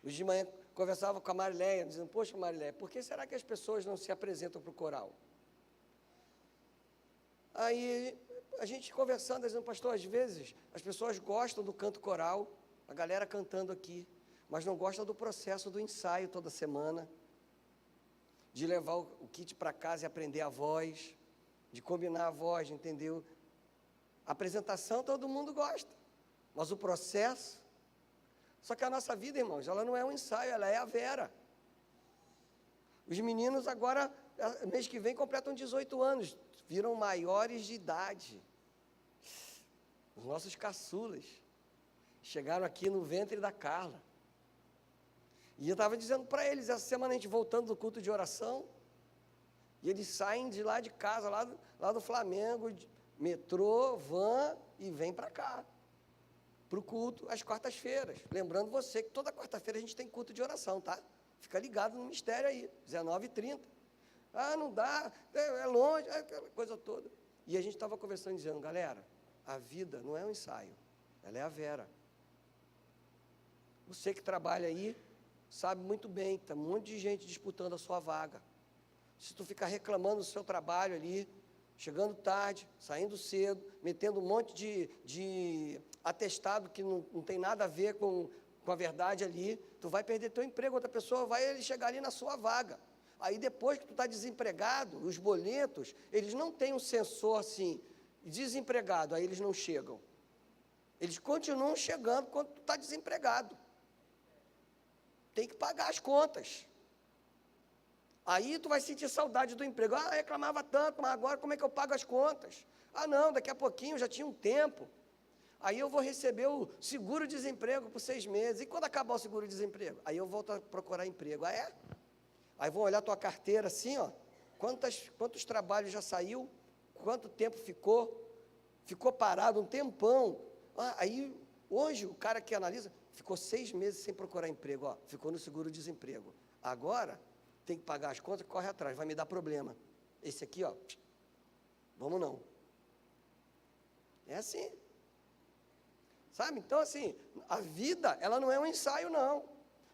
Hoje de manhã conversava com a Marileia, dizendo, poxa, Marileia, por que será que as pessoas não se apresentam para o coral? Aí a gente conversando, dizendo, pastor, às vezes as pessoas gostam do canto coral, a galera cantando aqui, mas não gostam do processo do ensaio toda semana, de levar o kit para casa e aprender a voz, de combinar a voz, entendeu? A apresentação todo mundo gosta, mas o processo... Só que a nossa vida, irmãos, ela não é um ensaio, ela é a Vera. Os meninos agora, mês que vem, completam 18 anos, viram maiores de idade. Os nossos caçulas chegaram aqui no ventre da Carla. E eu estava dizendo para eles, essa semana a gente voltando do culto de oração, e eles saem de lá de casa, lá do Flamengo, metrô, van, e vêm para cá, para o culto, às quartas-feiras. Lembrando você que toda quarta-feira a gente tem culto de oração, tá? Fica ligado no mistério aí, 19h30. Ah, não dá, é longe, é aquela coisa toda. E a gente estava conversando, dizendo, galera, a vida não é um ensaio, ela é a Vera. Você que trabalha aí, sabe muito bem que está um monte de gente disputando a sua vaga. Se tu ficar reclamando do seu trabalho ali, chegando tarde, saindo cedo, metendo um monte de atestado que não tem nada a ver com a verdade ali, tu vai perder teu emprego, outra pessoa vai chegar ali na sua vaga. Aí depois que tu está desempregado, os boletos, eles não têm um sensor assim, desempregado, aí eles não chegam. Eles continuam chegando quando tu está desempregado. Tem que pagar as contas. Aí tu vai sentir saudade do emprego. Ah, reclamava tanto, mas agora como é que eu pago as contas? Ah, não, daqui a pouquinho, já tinha um tempo. Aí eu vou receber o seguro-desemprego por 6 meses. E quando acabar o seguro-desemprego? Aí eu volto a procurar emprego. Ah, é? Aí vão olhar tua carteira assim, ó. Quantos trabalhos já saiu? Quanto tempo ficou parado um tempão. Ah, aí, hoje, o cara que analisa, ficou 6 meses sem procurar emprego, ó, ficou no seguro-desemprego. Agora, tem que pagar as contas, corre atrás, vai me dar problema. Esse aqui, ó, vamos não. É assim. Sabe? Então, assim, a vida, ela não é um ensaio, não.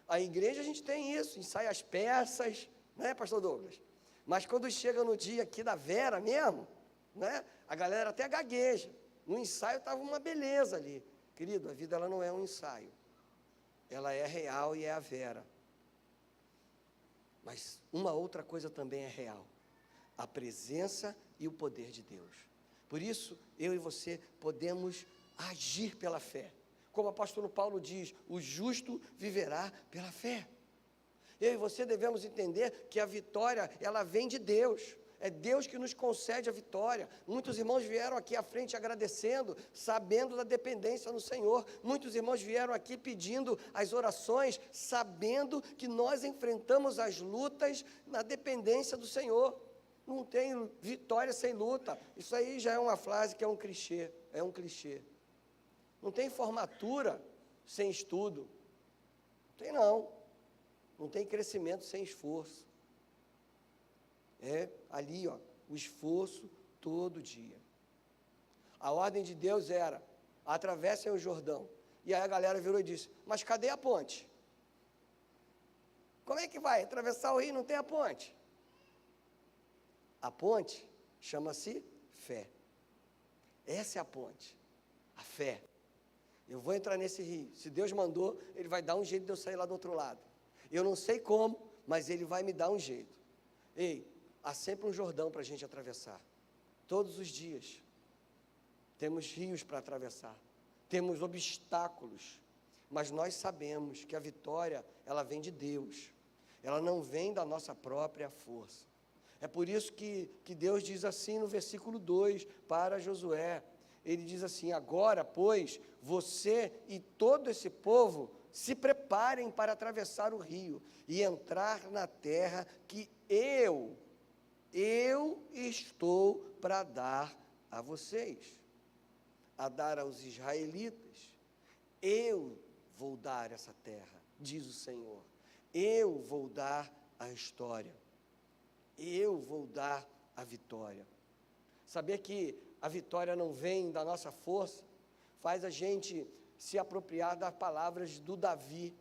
A igreja, a gente tem isso, ensaia as peças, né, pastor Douglas? Mas quando chega no dia aqui da Vera mesmo, né, a galera até gagueja. No ensaio estava uma beleza ali. Querido, a vida ela não é um ensaio. Ela é real e é a Vera. Mas uma outra coisa também é real. A presença e o poder de Deus. Por isso, eu e você podemos agir pela fé. Como o apóstolo Paulo diz, o justo viverá pela fé. Eu e você devemos entender que a vitória, ela vem de Deus. É Deus que nos concede a vitória. Muitos irmãos vieram aqui à frente agradecendo, sabendo da dependência no Senhor. Muitos irmãos vieram aqui pedindo as orações, sabendo que nós enfrentamos as lutas na dependência do Senhor. Não tem vitória sem luta. Isso aí já é uma frase que é um clichê. É um clichê. Não tem formatura sem estudo. Não tem, não. Não tem crescimento sem esforço. É ali, ó, o esforço todo dia. A ordem de Deus era, atravessem o Jordão. E aí a galera virou e disse, mas cadê a ponte? Como é que vai? Atravessar o rio não tem a ponte. A ponte chama-se fé. Essa é a ponte, a fé. Eu vou entrar nesse rio. Se Deus mandou, Ele vai dar um jeito de eu sair lá do outro lado. Eu não sei como, mas Ele vai me dar um jeito. Ei, há sempre um Jordão para a gente atravessar. Todos os dias. Temos rios para atravessar. Temos obstáculos. Mas nós sabemos que a vitória, ela vem de Deus. Ela não vem da nossa própria força. É por isso que Deus diz assim no versículo 2 para Josué. Ele diz assim, agora, pois, você e todo esse povo se preparem para atravessar o rio e entrar na terra que eu estou para dar a vocês, a dar aos israelitas. Eu vou dar essa terra, diz o Senhor. Eu vou dar a história. Eu vou dar a vitória. Saber que a vitória não vem da nossa força, faz a gente se apropriar das palavras do Davi,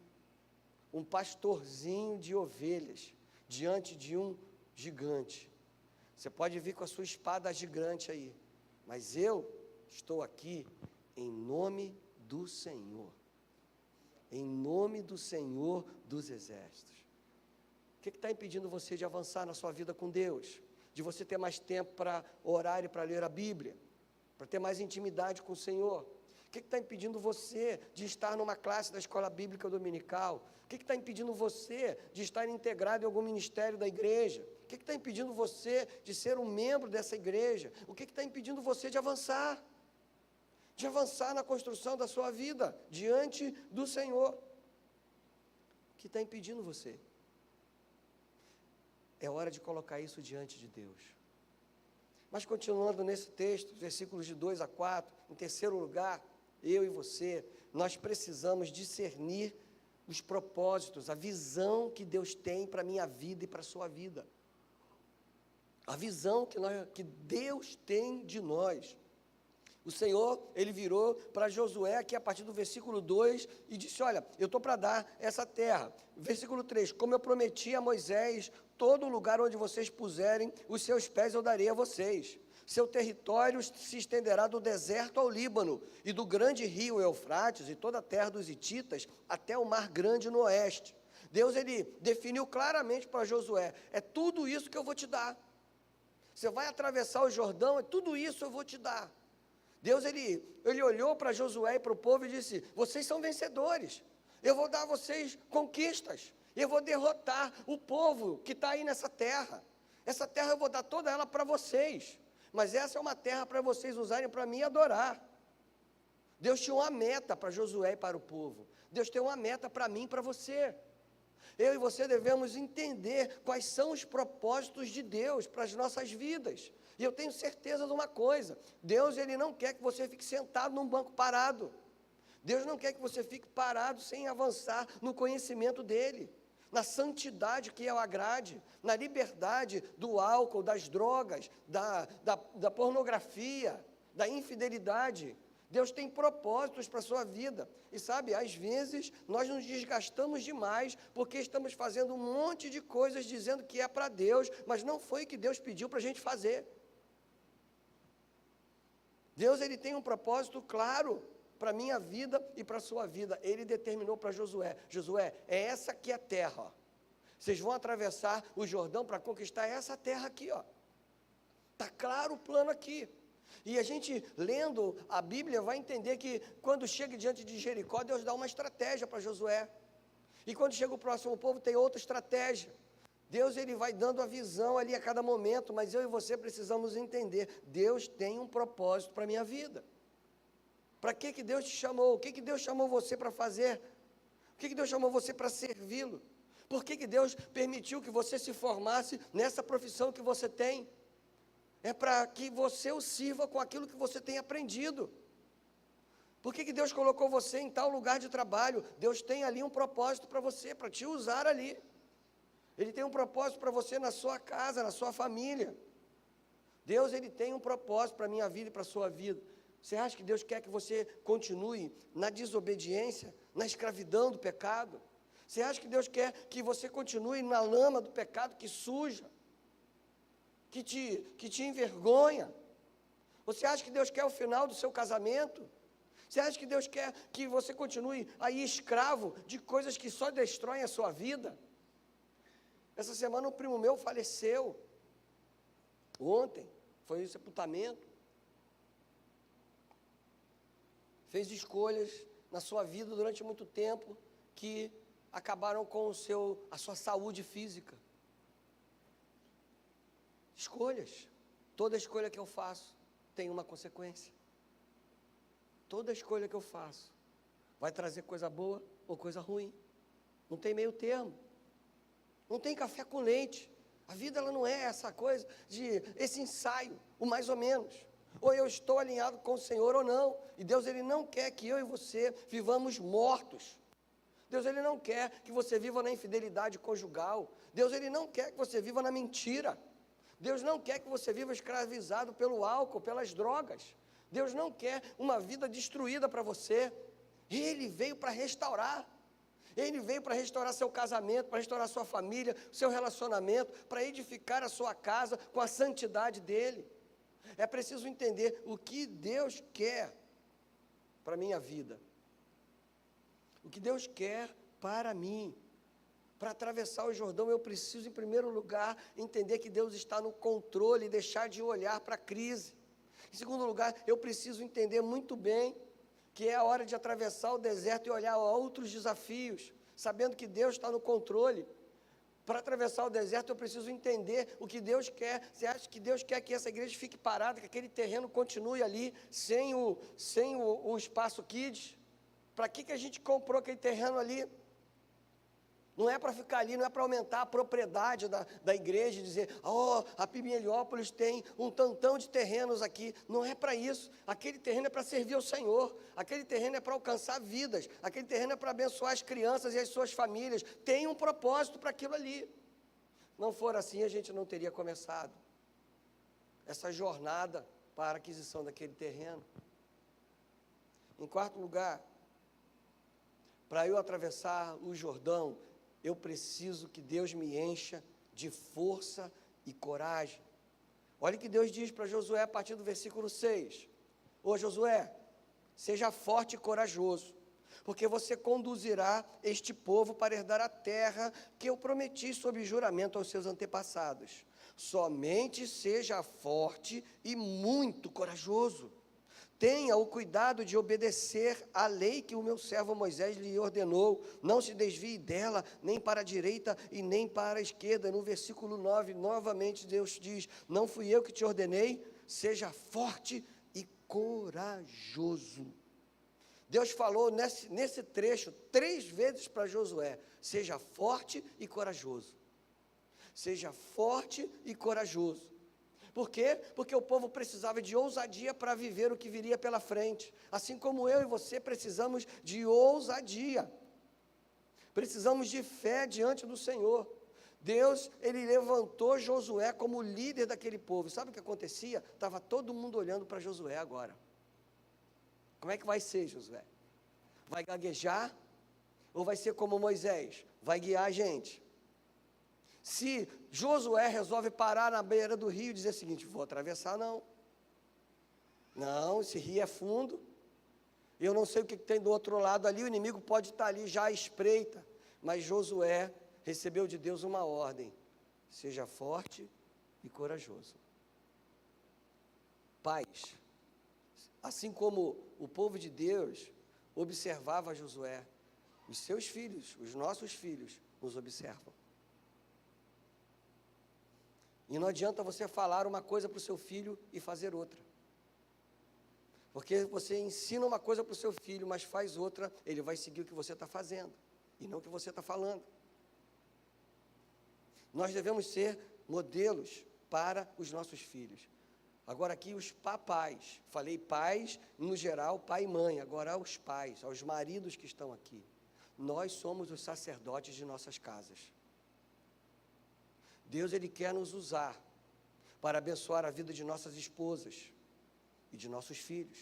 um pastorzinho de ovelhas, diante de um gigante. Você pode vir com a sua espada gigante aí, mas eu estou aqui em nome do Senhor. Em nome do Senhor dos Exércitos. O que está impedindo você de avançar na sua vida com Deus? De você ter mais tempo para orar e para ler a Bíblia? Para ter mais intimidade com o Senhor? O que está impedindo você de estar numa classe da escola bíblica dominical? O que está impedindo você de estar integrado em algum ministério da igreja? O que está impedindo você de ser um membro dessa igreja? O que está impedindo você de avançar? De avançar na construção da sua vida diante do Senhor? O que está impedindo você? É hora de colocar isso diante de Deus. Mas continuando nesse texto, versículos de 2 a 4, em terceiro lugar, eu e você, nós precisamos discernir os propósitos, a visão que Deus tem para a minha vida e para a sua vida. A visão que Deus tem de nós. O Senhor, Ele virou para Josué aqui a partir do versículo 2 e disse, olha, eu estou para dar essa terra. Versículo 3, como eu prometi a Moisés, todo lugar onde vocês puserem os seus pés eu darei a vocês. Seu território se estenderá do deserto ao Líbano, e do grande rio Eufrates, e toda a terra dos hititas, até o mar grande no oeste. Deus, Ele definiu claramente para Josué, é tudo isso que eu vou te dar. Você vai atravessar o Jordão, é tudo isso eu vou te dar. Deus, ele olhou para Josué e para o povo e disse, vocês são vencedores, eu vou dar a vocês conquistas, eu vou derrotar o povo que está aí nessa terra eu vou dar toda ela para vocês, mas essa é uma terra para vocês usarem para mim adorar. Deus tinha uma meta para Josué e para o povo, Deus tem uma meta para mim e para você. Eu e você devemos entender quais são os propósitos de Deus para as nossas vidas. E eu tenho certeza de uma coisa, Deus, Ele não quer que você fique sentado num banco parado. Deus não quer que você fique parado sem avançar no conhecimento dEle, na santidade que o agrade, na liberdade do álcool, das drogas, da pornografia, da infidelidade. Deus tem propósitos para a sua vida. E sabe, às vezes nós nos desgastamos demais porque estamos fazendo um monte de coisas dizendo que é para Deus, mas não foi o que Deus pediu para a gente fazer. Deus, Ele tem um propósito claro para a minha vida e para a sua vida. Ele determinou para Josué, Josué, é essa aqui a terra, ó. Vocês vão atravessar o Jordão para conquistar essa terra aqui, ó. Está claro o plano aqui. E a gente, lendo a Bíblia, vai entender que quando chega diante de Jericó, Deus dá uma estratégia para Josué. E quando chega o próximo povo, tem outra estratégia. Deus, Ele vai dando a visão ali a cada momento, mas eu e você precisamos entender, Deus tem um propósito para a minha vida. Para que Deus te chamou? O que Deus chamou você para fazer? O que Deus chamou você para servi-lo? Por que Deus permitiu que você se formasse nessa profissão que você tem? É para que você o sirva com aquilo que você tem aprendido. Por que Deus colocou você em tal lugar de trabalho? Deus tem ali um propósito para você, para te usar ali. Ele tem um propósito para você na sua casa, na sua família. Deus, Ele tem um propósito para a minha vida e para a sua vida. Você acha que Deus quer que você continue na desobediência, na escravidão do pecado? Você acha que Deus quer que você continue na lama do pecado que suja, que te envergonha? Você acha que Deus quer o final do seu casamento? Você acha que Deus quer que você continue aí escravo de coisas que só destroem a sua vida? Essa semana um primo meu faleceu. Ontem foi o sepultamento. Fez escolhas na sua vida durante muito tempo que acabaram com a sua saúde física. Escolhas. Toda escolha que eu faço tem uma consequência. Toda escolha que eu faço vai trazer coisa boa ou coisa ruim. Não tem meio termo. Não tem café com leite. A vida, ela não é essa coisa esse ensaio, o mais ou menos. Ou eu estou alinhado com o Senhor ou não. E Deus, Ele não quer que eu e você vivamos mortos. Deus, Ele não quer que você viva na infidelidade conjugal. Deus, Ele não quer que você viva na mentira. Deus não quer que você viva escravizado pelo álcool, pelas drogas. Deus não quer uma vida destruída para você. Ele veio para restaurar. Ele veio para restaurar seu casamento, para restaurar sua família, seu relacionamento, para edificar a sua casa com a santidade dEle. É preciso entender o que Deus quer para a minha vida. O que Deus quer para mim. Para atravessar o Jordão, eu preciso, em primeiro lugar, entender que Deus está no controle e deixar de olhar para a crise. Em segundo lugar, eu preciso entender muito bem que é a hora de atravessar o deserto e olhar outros desafios, sabendo que Deus está no controle. Para atravessar o deserto, eu preciso entender o que Deus quer. Você acha que Deus quer que essa igreja fique parada, que aquele terreno continue ali, sem o espaço Kids? Para que a gente comprou aquele terreno ali? Não é para ficar ali, não é para aumentar a propriedade da igreja e dizer, a Pimeliópolis tem um tantão de terrenos aqui. Não é para isso. Aquele terreno é para servir ao Senhor. Aquele terreno é para alcançar vidas. Aquele terreno é para abençoar as crianças e as suas famílias. Tem um propósito para aquilo ali. Não for assim, a gente não teria começado essa jornada para a aquisição daquele terreno. Em quarto lugar, para eu atravessar o Jordão, eu preciso que Deus me encha de força e coragem. Olha o que Deus diz para Josué a partir do versículo 6. Ô Josué, seja forte e corajoso, porque você conduzirá este povo para herdar a terra que eu prometi sob juramento aos seus antepassados. Somente seja forte e muito corajoso. Tenha o cuidado de obedecer à lei que o meu servo Moisés lhe ordenou. Não se desvie dela, nem para a direita e nem para a esquerda. No versículo 9, novamente Deus diz, não fui eu que te ordenei, seja forte e corajoso. Deus falou nesse trecho 3 vezes para Josué, seja forte e corajoso. Seja forte e corajoso. Por quê? Porque o povo precisava de ousadia para viver o que viria pela frente. Assim como eu e você precisamos de ousadia. Precisamos de fé diante do Senhor. Deus, Ele levantou Josué como líder daquele povo. Sabe o que acontecia? Estava todo mundo olhando para Josué agora. Como é que vai ser, Josué? Vai gaguejar? Ou vai ser como Moisés? Vai guiar a gente? Se Josué resolve parar na beira do rio e dizer o seguinte, vou atravessar, não, esse rio é fundo, eu não sei o que tem do outro lado ali, o inimigo pode estar ali já à espreita, mas Josué recebeu de Deus uma ordem, seja forte e corajoso. Pais, assim como o povo de Deus observava Josué, os seus filhos, os nossos filhos, nos observam. E não adianta você falar uma coisa para o seu filho e fazer outra. Porque você ensina uma coisa para o seu filho, mas faz outra, ele vai seguir o que você está fazendo, e não o que você está falando. Nós devemos ser modelos para os nossos filhos. Agora aqui os papais, falei pais no geral, pai e mãe, agora aos pais, aos maridos que estão aqui. Nós somos os sacerdotes de nossas casas. Deus, Ele quer nos usar para abençoar a vida de nossas esposas e de nossos filhos.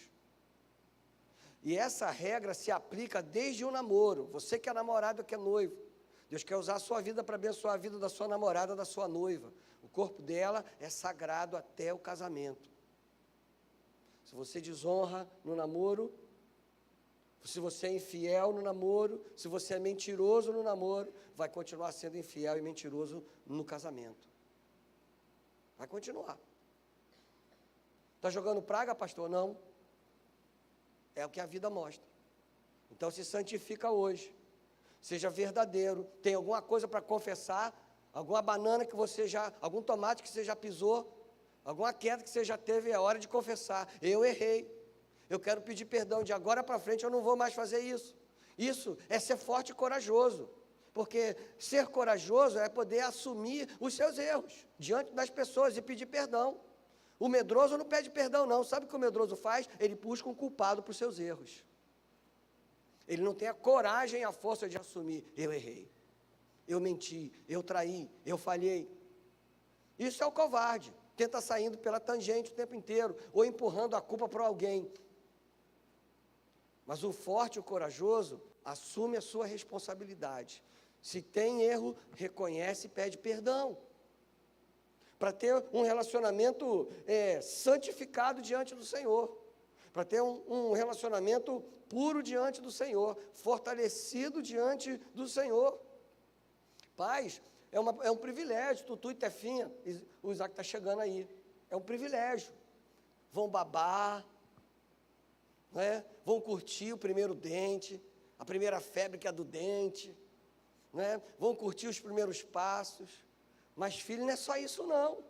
E essa regra se aplica desde o namoro. Você que é namorado, que é noivo. Deus quer usar a sua vida para abençoar a vida da sua namorada, da sua noiva. O corpo dela é sagrado até o casamento. Se você desonra no namoro, se você é infiel no namoro, se você é mentiroso no namoro, vai continuar sendo infiel e mentiroso no casamento. Vai continuar. Está jogando praga, pastor? Não. É o que a vida mostra. Então se santifica hoje. Seja verdadeiro. Tem alguma coisa para confessar? Alguma banana que você já, algum tomate que você já pisou? Alguma queda que você já teve? É hora de confessar. Eu errei. Eu quero pedir perdão, de agora para frente eu não vou mais fazer isso. Isso é ser forte e corajoso, porque ser corajoso é poder assumir os seus erros diante das pessoas e pedir perdão. O medroso não pede perdão não, sabe o que o medroso faz? Ele busca um culpado para os seus erros. Ele não tem a coragem e a força de assumir: eu errei, eu menti, eu traí, eu falhei. Isso é o covarde, tenta saindo pela tangente o tempo inteiro, ou empurrando a culpa para alguém. Mas o forte e o corajoso assume a sua responsabilidade. Se tem erro, reconhece e pede perdão. Para ter um relacionamento santificado diante do Senhor. Para ter um relacionamento puro diante do Senhor, fortalecido diante do Senhor. Pais, é um privilégio, Tutu e Tefinha, o Isaac está chegando aí, é um privilégio. Vão babar, né? Vão curtir o primeiro dente, a primeira febre que é do dente, né? Vão curtir os primeiros passos, mas filho, não é só isso não.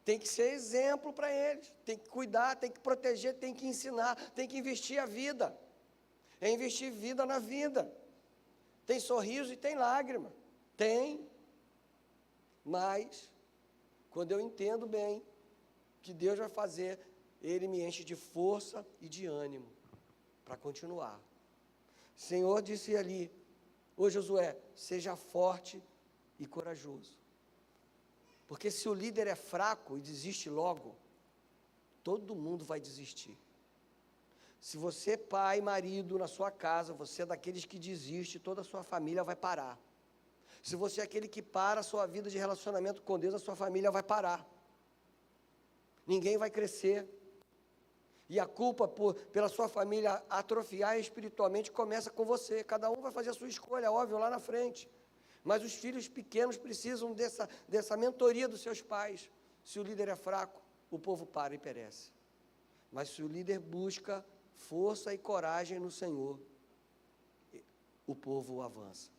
Tem que ser exemplo para eles, tem que cuidar, tem que proteger, tem que ensinar, tem que investir a vida. É investir vida na vida. Tem sorriso e tem lágrima. Tem. Mas, quando eu entendo bem que Deus vai fazer, Ele me enche de força e de ânimo para continuar. O Senhor disse ali: ô Josué, seja forte e corajoso. Porque se o líder é fraco e desiste logo, todo mundo vai desistir. Se você, pai, marido, na sua casa, você é daqueles que desiste, toda a sua família vai parar. Se você é aquele que para a sua vida de relacionamento com Deus, a sua família vai parar. Ninguém vai crescer. E a culpa pela sua família atrofiar espiritualmente começa com você. Cada um vai fazer a sua escolha, óbvio, lá na frente. Mas os filhos pequenos precisam dessa mentoria dos seus pais. Se o líder é fraco, o povo para e perece. Mas se o líder busca força e coragem no Senhor, o povo avança.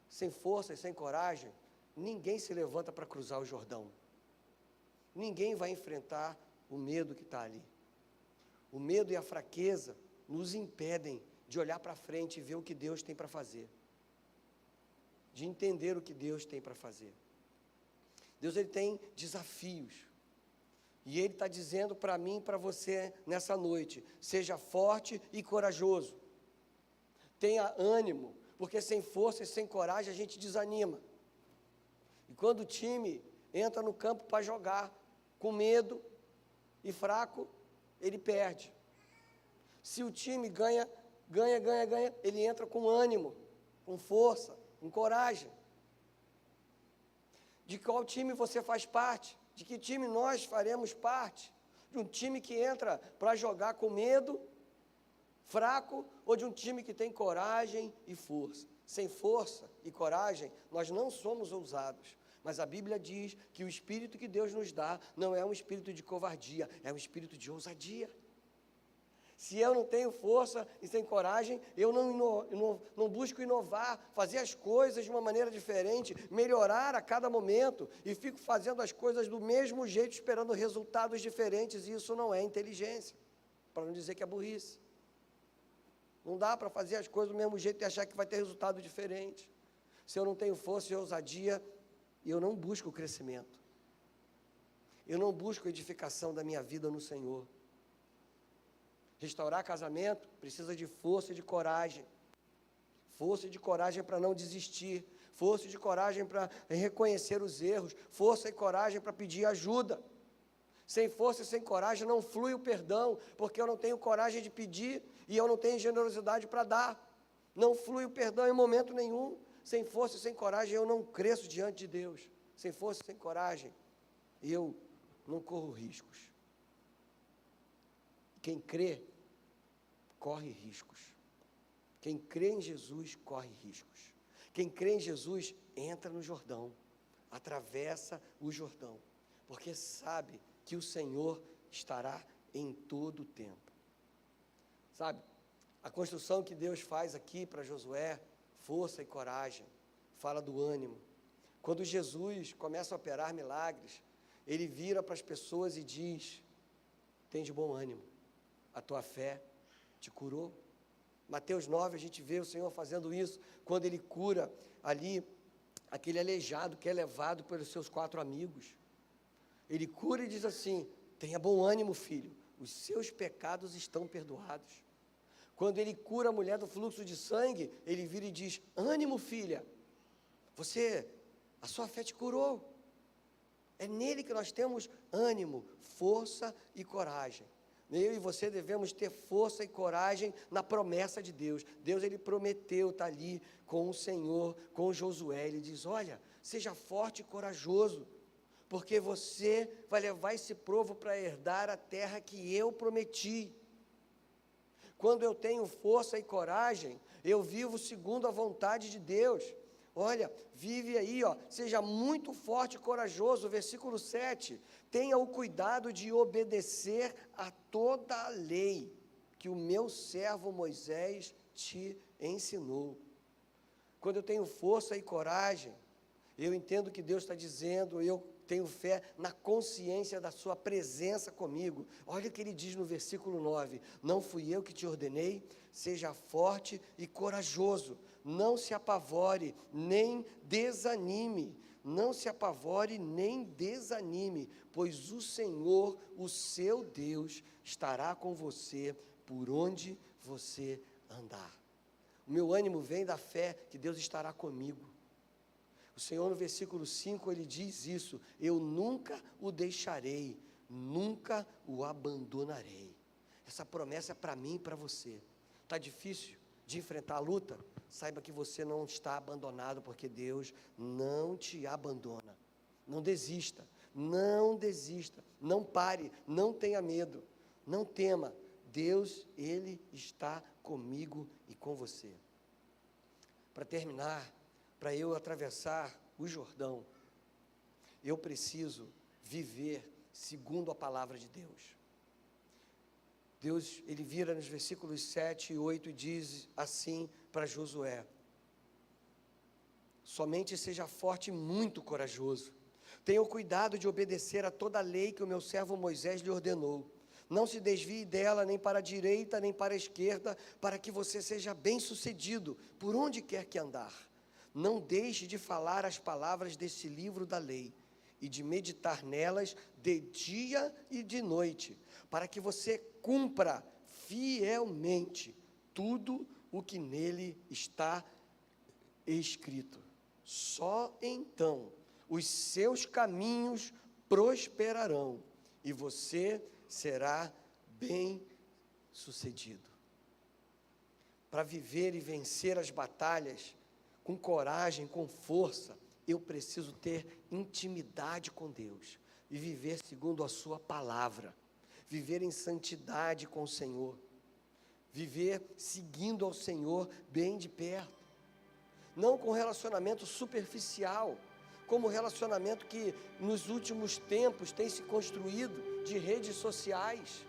Sem força e sem coragem, ninguém se levanta para cruzar o Jordão. Ninguém vai enfrentar o medo que está ali. O medo e a fraqueza nos impedem de olhar para frente e ver o que Deus tem para fazer. De entender o que Deus tem para fazer. Deus, Ele tem desafios. E Ele está dizendo para mim e para você nessa noite: seja forte e corajoso. Tenha ânimo, porque sem força e sem coragem a gente desanima. E quando o time entra no campo para jogar com medo e fraco, ele perde. Se o time ganha, ele entra com ânimo, com força, com coragem. De qual time você faz parte? De que time nós faremos parte? De um time que entra para jogar com medo, fraco, ou de um time que tem coragem e força? Sem força e coragem, nós não somos ousados. Mas a Bíblia diz que o espírito que Deus nos dá não é um espírito de covardia, é um espírito de Se eu não tenho força e sem coragem, eu não busco inovar, fazer as coisas de uma maneira diferente, melhorar a cada momento, e fico fazendo as coisas do mesmo jeito, esperando resultados diferentes, e isso não é inteligência, para não dizer que é burrice. Não dá para fazer as coisas do mesmo jeito e achar que vai ter resultado diferente. Se eu não tenho força e ousadia, eu não busco o crescimento. Eu não busco a edificação da minha vida no Senhor. Restaurar casamento precisa de força e de coragem. Força e de coragem para não desistir. Força e de coragem para reconhecer os erros. Força e coragem para pedir ajuda. Sem força e sem coragem não flui o perdão, porque eu não tenho coragem de pedir e eu não tenho generosidade para dar. Não flui o perdão em momento nenhum. Sem força e sem coragem eu não cresço diante de Deus. Sem força e sem coragem eu não corro riscos. Quem crê, corre riscos. Quem crê em Jesus, corre riscos. Quem crê em Jesus, entra no Jordão, atravessa o Jordão, porque sabe que o Senhor estará em todo o tempo. Sabe, a construção que Deus faz aqui para Josué, força e coragem, fala do ânimo. Quando Jesus começa a operar milagres, Ele vira para as pessoas e diz: tem de bom ânimo, a tua fé te curou. Mateus 9, a gente vê o Senhor fazendo isso, quando Ele cura ali, aquele aleijado que é levado pelos seus 4 amigos. Ele cura e diz assim: tenha bom ânimo, filho, os seus pecados estão perdoados. Quando ele cura a mulher do fluxo de sangue, ele vira e diz: ânimo, filha, a sua fé te curou. É nele que nós temos ânimo, força e coragem. Eu e você devemos ter força e coragem na promessa de Deus. Deus, ele prometeu estar ali com o Senhor, com Josué. Ele diz: olha, seja forte e corajoso, porque você vai levar esse povo para herdar a terra que eu prometi. Quando eu tenho força e coragem, eu vivo segundo a vontade de Deus. Olha, vive aí, seja muito forte e corajoso, versículo 7, tenha o cuidado de obedecer a toda a lei que o meu servo Moisés te ensinou. Quando eu tenho força e coragem, eu entendo o que Deus está dizendo, eu tenho fé na consciência da sua presença comigo. Olha o que ele diz no versículo 9, não fui eu que te ordenei? Seja forte e corajoso, não se apavore, nem desanime, pois o Senhor, o seu Deus, estará com você por onde você andar. O meu ânimo vem da fé que Deus estará comigo. O Senhor, no versículo 5, ele diz isso: eu nunca o deixarei, nunca o abandonarei. Essa promessa é para mim e para você. Está difícil de enfrentar a luta? Saiba que você não está abandonado, porque Deus não te abandona. Não desista, não pare, não tenha medo, não tema. Deus, ele está comigo e com você. Para terminar, para eu atravessar o Jordão, eu preciso viver segundo a palavra de Deus. Deus, ele vira nos versículos 7 e 8 e diz assim para Josué: somente seja forte e muito corajoso, tenha o cuidado de obedecer a toda a lei que o meu servo Moisés lhe ordenou, não se desvie dela nem para a direita nem para a esquerda, para que você seja bem sucedido por onde quer que andar. Não deixe de falar as palavras desse livro da lei e de meditar nelas de dia e de noite, para que você cumpra fielmente tudo o que nele está escrito. Só então os seus caminhos prosperarão e você será bem-sucedido. Para viver e vencer as batalhas com coragem, com força, eu preciso ter intimidade com Deus e viver segundo a sua palavra, viver em santidade com o Senhor, viver seguindo ao Senhor bem de perto, não com relacionamento superficial, como o relacionamento que nos últimos tempos tem se construído de redes sociais,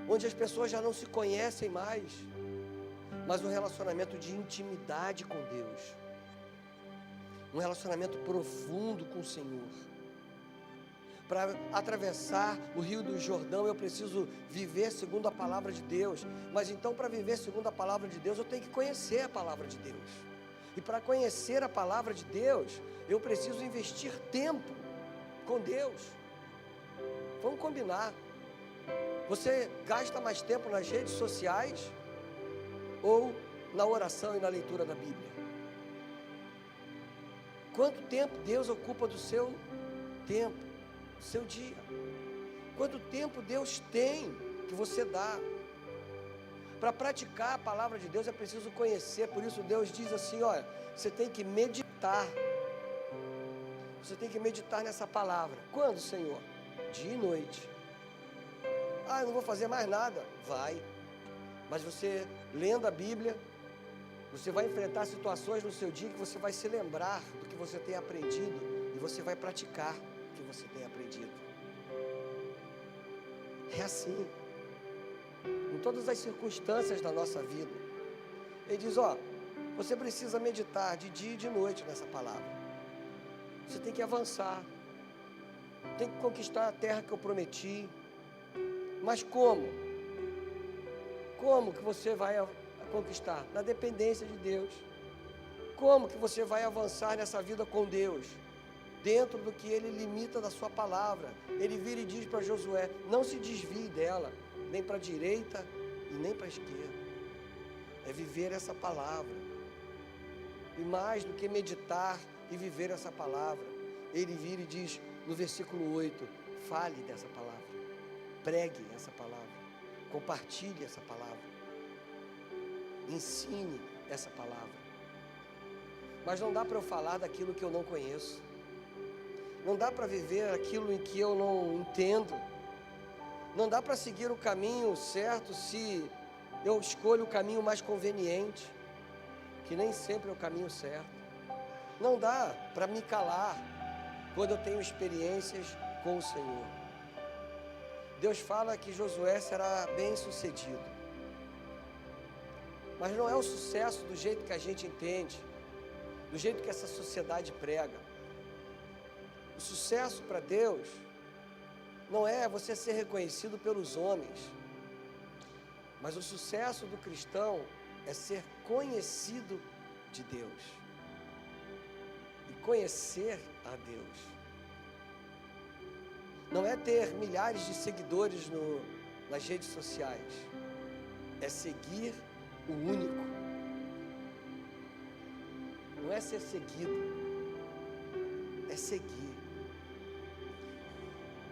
onde as pessoas já não se conhecem mais, mas um relacionamento de intimidade com Deus, um relacionamento profundo com o Senhor. Para atravessar o Rio do Jordão, eu preciso viver segundo a palavra de Deus, mas então, para viver segundo a palavra de Deus, eu tenho que conhecer a palavra de Deus, e para conhecer a palavra de Deus, eu preciso investir tempo com Deus. Vamos combinar, você gasta mais tempo nas redes sociais ou na oração e na leitura da Bíblia? Quanto tempo Deus ocupa do seu tempo, do seu dia? Quanto tempo Deus tem que você dá? Para praticar a palavra de Deus é preciso conhecer, por isso Deus diz assim, olha, você tem que meditar. Você tem que meditar nessa palavra. Quando, Senhor? Dia e noite. Ah, eu não vou fazer mais nada. Vai. Mas você, lendo a Bíblia, você vai enfrentar situações no seu dia que você vai se lembrar do que você tem aprendido e você vai praticar o que você tem aprendido. É assim, em todas as circunstâncias da nossa vida. Ele diz, você precisa meditar de dia e de noite nessa palavra. Você tem que avançar, tem que conquistar a terra que eu prometi. Mas como? Como que você vai conquistar? Na dependência de Deus. Como que você vai avançar nessa vida com Deus? Dentro do que Ele limita da sua palavra. Ele vira e diz para Josué, não se desvie dela, nem para a direita, e nem para a esquerda. É viver essa palavra. E mais do que meditar e viver essa palavra, ele vira e diz no versículo 8, fale dessa palavra, pregue essa palavra, compartilhe essa palavra, ensine essa palavra. Mas não dá para eu falar daquilo que eu não conheço, não dá para viver aquilo em que eu não entendo, não dá para seguir o caminho certo se eu escolho o caminho mais conveniente, que nem sempre é o caminho certo. Não dá para me calar quando eu tenho experiências com o Senhor. Deus fala que Josué será bem sucedido, mas não é o sucesso do jeito que a gente entende, do jeito que essa sociedade prega. O sucesso para Deus não é você ser reconhecido pelos homens, mas o sucesso do cristão é ser conhecido de Deus e conhecer a Deus. Não é ter milhares de seguidores nas redes sociais, é seguir o único. Não é ser seguido, é seguir.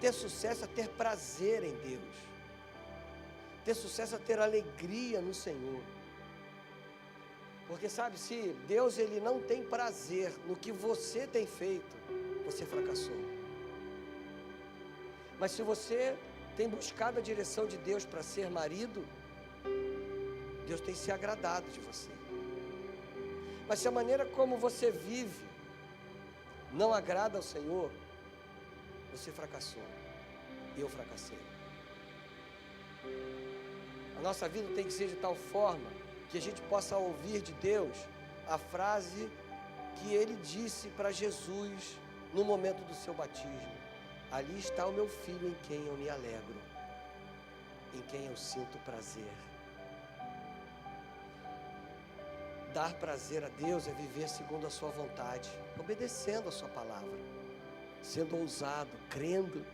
Ter sucesso é ter prazer em Deus. Ter sucesso é ter alegria no Senhor. Porque sabe, se Deus ele não tem prazer no que você tem feito, você fracassou. Mas se você tem buscado a direção de Deus para ser marido, Deus tem se agradado de você. Mas se a maneira como você vive não agrada ao Senhor, você fracassou. Eu fracassei. A nossa vida tem que ser de tal forma que a gente possa ouvir de Deus a frase que Ele disse para Jesus no momento do seu batismo: ali está o meu filho em quem eu me alegro, em quem eu sinto prazer. Dar prazer a Deus é viver segundo a sua vontade, obedecendo a sua palavra, sendo ousado, crendo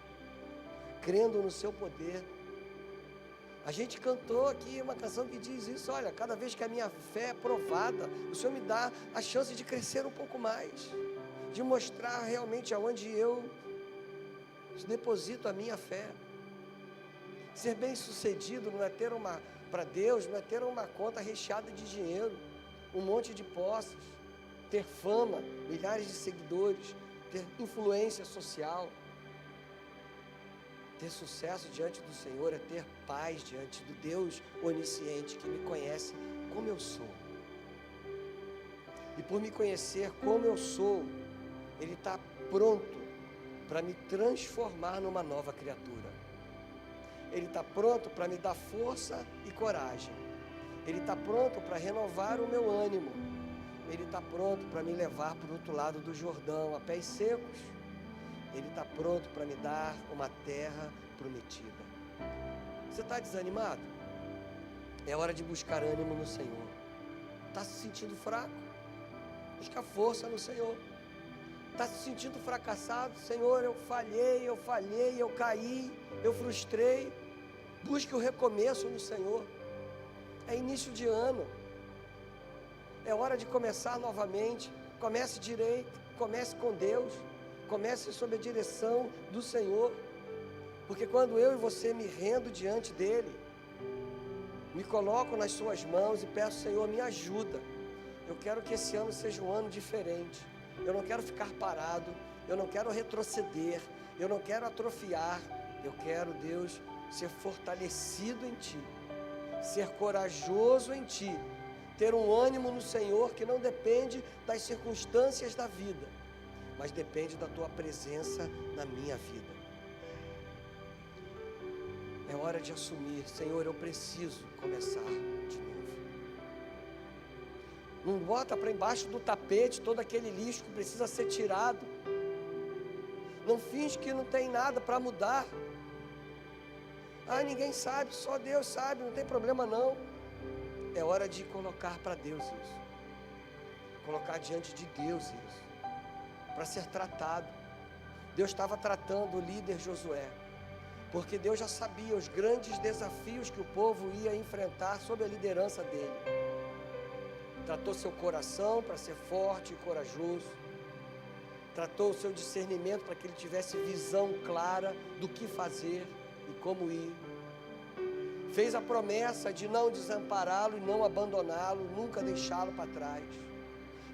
no seu poder. A gente cantou aqui uma canção que diz isso: olha, cada vez que a minha fé é provada, o Senhor me dá a chance de crescer um pouco mais, de mostrar realmente aonde eu deposito a minha fé. Ser bem sucedido não é ter para Deus, não é ter uma conta recheada de dinheiro, um monte de posses, ter fama, milhares de seguidores, ter influência social. Ter sucesso diante do Senhor é ter paz diante do Deus onisciente que me conhece como eu sou. E por me conhecer como eu sou, Ele está pronto para me transformar numa nova criatura. Ele está pronto para me dar força e coragem. Ele está pronto para renovar o meu ânimo. Ele está pronto para me levar para o outro lado do Jordão, a pés secos. Ele está pronto para me dar uma terra prometida. Você está desanimado? É hora de buscar ânimo no Senhor. Está se sentindo fraco? Busca força no Senhor. Está se sentindo fracassado? Senhor, eu falhei, eu caí, eu frustrei. Busque o recomeço no Senhor. É início de ano. É hora de começar novamente. Comece direito, comece com Deus. Comece sob a direção do Senhor, porque quando eu e você me rendo diante dEle, me coloco nas suas mãos e peço: Senhor, me ajuda. Eu quero que esse ano seja um ano diferente. Eu não quero ficar parado, eu não quero retroceder, eu não quero atrofiar. Eu quero, Deus, ser fortalecido em Ti, ser corajoso em Ti, ter um ânimo no Senhor que não depende das circunstâncias da vida, mas depende da Tua presença na minha vida. É hora de assumir: Senhor, eu preciso começar de novo. Não bota para embaixo do tapete todo aquele lixo que precisa ser tirado. Não finge que não tem nada para mudar. Ninguém sabe, só Deus sabe, não tem problema não. É hora de colocar para Deus isso. Colocar diante de Deus isso, para ser tratado. Deus estava tratando o líder Josué. porque Deus já sabia os grandes desafios que o povo ia enfrentar sob a liderança dele. Tratou seu coração para ser forte e corajoso, tratou o seu discernimento para que ele tivesse visão clara do que fazer e como ir. Fez a promessa de não desampará-lo e não abandoná-lo, nunca deixá-lo para trás.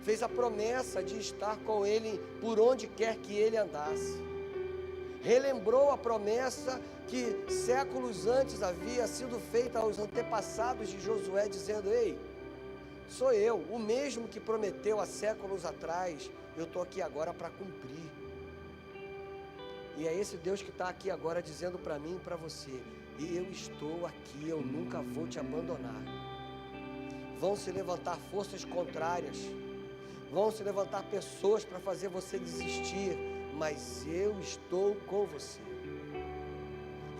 Fez a promessa de estar com ele por onde quer que ele andasse. Relembrou a promessa que séculos antes havia sido feita aos antepassados de Josué, dizendo: ei, sou eu, o mesmo que prometeu há séculos atrás, eu estou aqui agora para cumprir. E é esse Deus que está aqui agora dizendo para mim e para você: eu estou aqui, eu nunca vou te abandonar. Vão se levantar forças contrárias, vão se levantar pessoas para fazer você desistir, mas eu estou com você.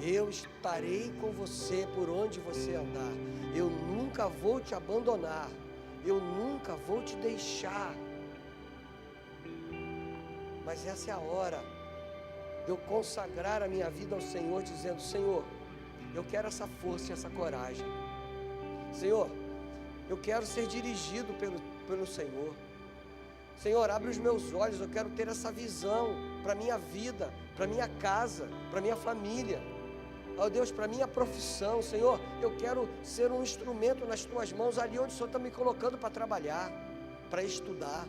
Eu estarei com você por onde você andar. Eu nunca vou te abandonar. Eu nunca vou te deixar. Mas essa é a hora de eu consagrar a minha vida ao Senhor, dizendo: Senhor, eu quero essa força e essa coragem. Senhor, eu quero ser dirigido pelo Senhor. Senhor, abre os meus olhos, eu quero ter essa visão para a minha vida, para a minha casa, para a minha família. Ó Deus, para a minha profissão. Senhor, eu quero ser um instrumento nas Tuas mãos, ali onde o Senhor está me colocando para trabalhar, para estudar.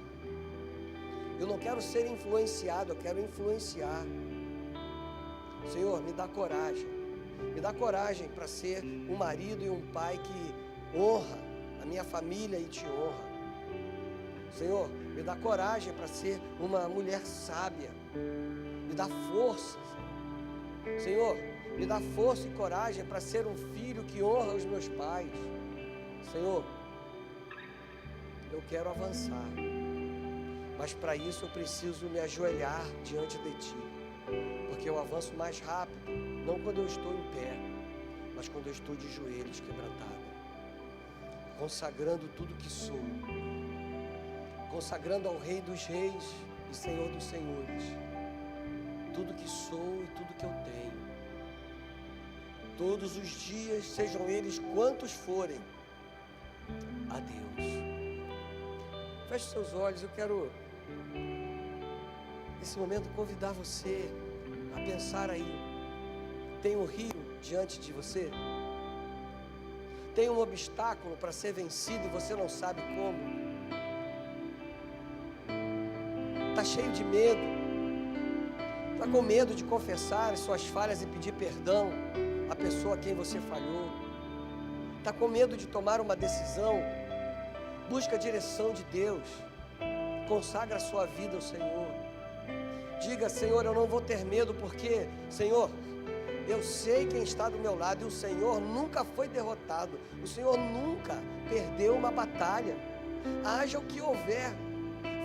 Eu não quero ser influenciado, eu quero influenciar. Senhor, me dá coragem. Me dá coragem para ser um marido e um pai que honra a minha família e te honra. Senhor, me dá coragem para ser uma mulher sábia. Me dá força. Senhor, me dá força e coragem para ser um filho que honra os meus pais. Senhor, eu quero avançar. Mas para isso eu preciso me ajoelhar diante de Ti. Porque eu avanço mais rápido, não quando eu estou em pé, mas quando eu estou de joelhos quebrantados, consagrando tudo que sou, consagrando ao Rei dos Reis e Senhor dos Senhores, tudo que sou e tudo que eu tenho. Todos os dias, sejam eles quantos forem, a Deus. Feche seus olhos, eu quero, nesse momento, convidar você a pensar aí. Tem um rio diante de você? Tem um obstáculo para ser vencido e você não sabe como? Está cheio de medo? Está com medo de confessar as suas falhas e pedir perdão à pessoa a quem você falhou? Está com medo de tomar uma decisão? Busca a direção de Deus. Consagra a sua vida ao Senhor. Diga: Senhor, eu não vou ter medo, porque, Senhor, eu sei quem está do meu lado, e o Senhor nunca foi derrotado, o Senhor nunca perdeu uma batalha. Haja o que houver,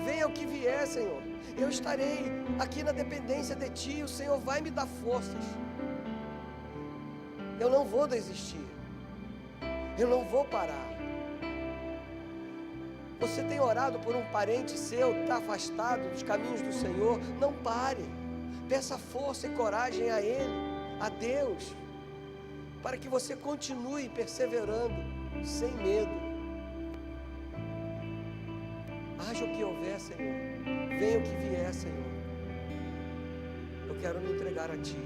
venha o que vier, Senhor, eu estarei aqui na dependência de Ti, o Senhor vai me dar forças. Eu não vou desistir, eu não vou parar. Você tem orado por um parente seu que está afastado dos caminhos do Senhor? Não pare, peça força e coragem a Ele, a Deus, para que você continue perseverando, sem medo. Haja o que houver, Senhor, venha o que vier, Senhor, eu quero me entregar a Ti.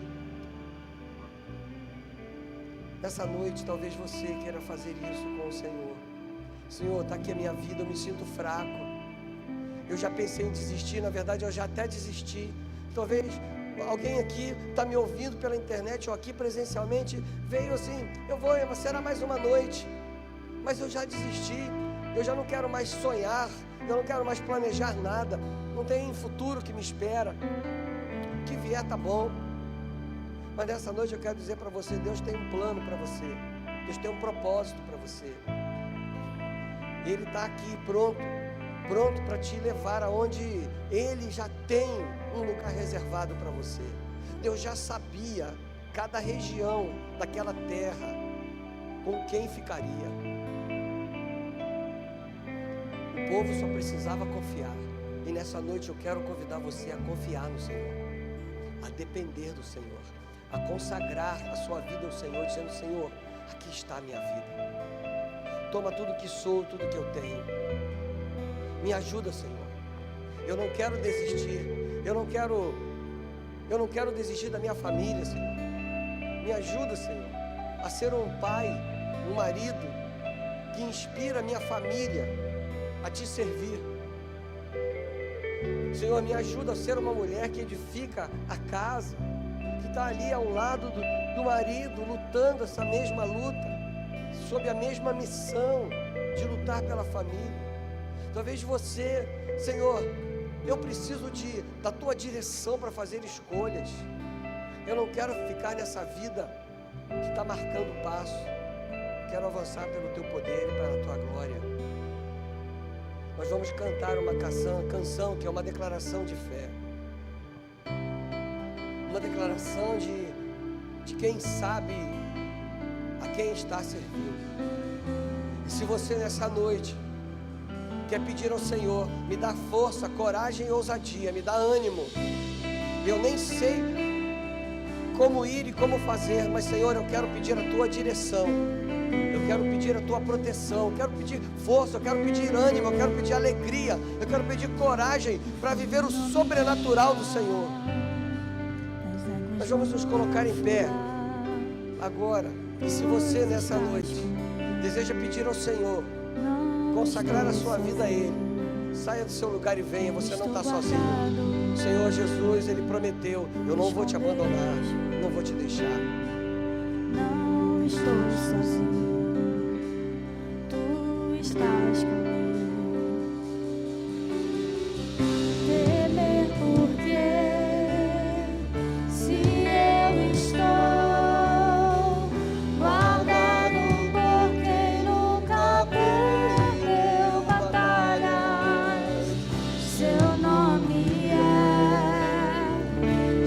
Nessa noite, talvez você queira fazer isso com o Senhor. Senhor, está aqui a minha vida, eu me sinto fraco, eu já pensei em desistir, na verdade eu já até desisti. Talvez alguém aqui está me ouvindo pela internet ou aqui presencialmente, veio assim: será mais uma noite, mas eu já desisti, eu já não quero mais sonhar, eu não quero mais planejar nada, não tem futuro que me espera, o que vier está bom. Mas nessa noite eu quero dizer para você: Deus tem um plano para você, Deus tem um propósito para você. Ele está aqui pronto para te levar aonde Ele já tem um lugar reservado para você. Deus já sabia cada região daquela terra com quem ficaria. O povo só precisava confiar. E nessa noite eu quero convidar você a confiar no Senhor, a depender do Senhor, a consagrar a sua vida ao Senhor, dizendo: Senhor, aqui está a minha vida. Toma tudo que sou, tudo que eu tenho. Me ajuda, Senhor. Eu não quero desistir. Eu não quero desistir da minha família, Senhor. Me ajuda, Senhor, a ser um pai, um marido que inspira a minha família a te servir. Senhor, me ajuda a ser uma mulher que edifica a casa, que está ali ao lado do marido, lutando essa mesma luta, sob a mesma missão de lutar pela família. Talvez você, Senhor, eu preciso da tua direção para fazer escolhas. Eu não quero ficar nessa vida que está marcando passo. Quero avançar pelo teu poder e pela tua glória. Nós vamos cantar uma canção que é uma declaração de fé. Uma declaração de quem sabe a quem está servindo. E se você nessa noite quer pedir ao Senhor: me dá força, coragem e ousadia, me dá ânimo. Eu nem sei como ir e como fazer, mas Senhor, eu quero pedir a tua direção. Eu quero pedir a tua proteção, eu quero pedir força, eu quero pedir ânimo, eu quero pedir alegria, eu quero pedir coragem para viver o sobrenatural do Senhor. Nós vamos nos colocar em pé agora. E se você nessa noite deseja pedir ao Senhor, consagrar a sua vida a Ele, saia do seu lugar e venha. Você não está sozinho. O Senhor Jesus, Ele prometeu: eu não vou te abandonar, não vou te deixar. Não estou sozinho, Tu estás comigo. Temer por quê? Se eu estou guardado por quem nunca perdeu batalhas. Seu nome é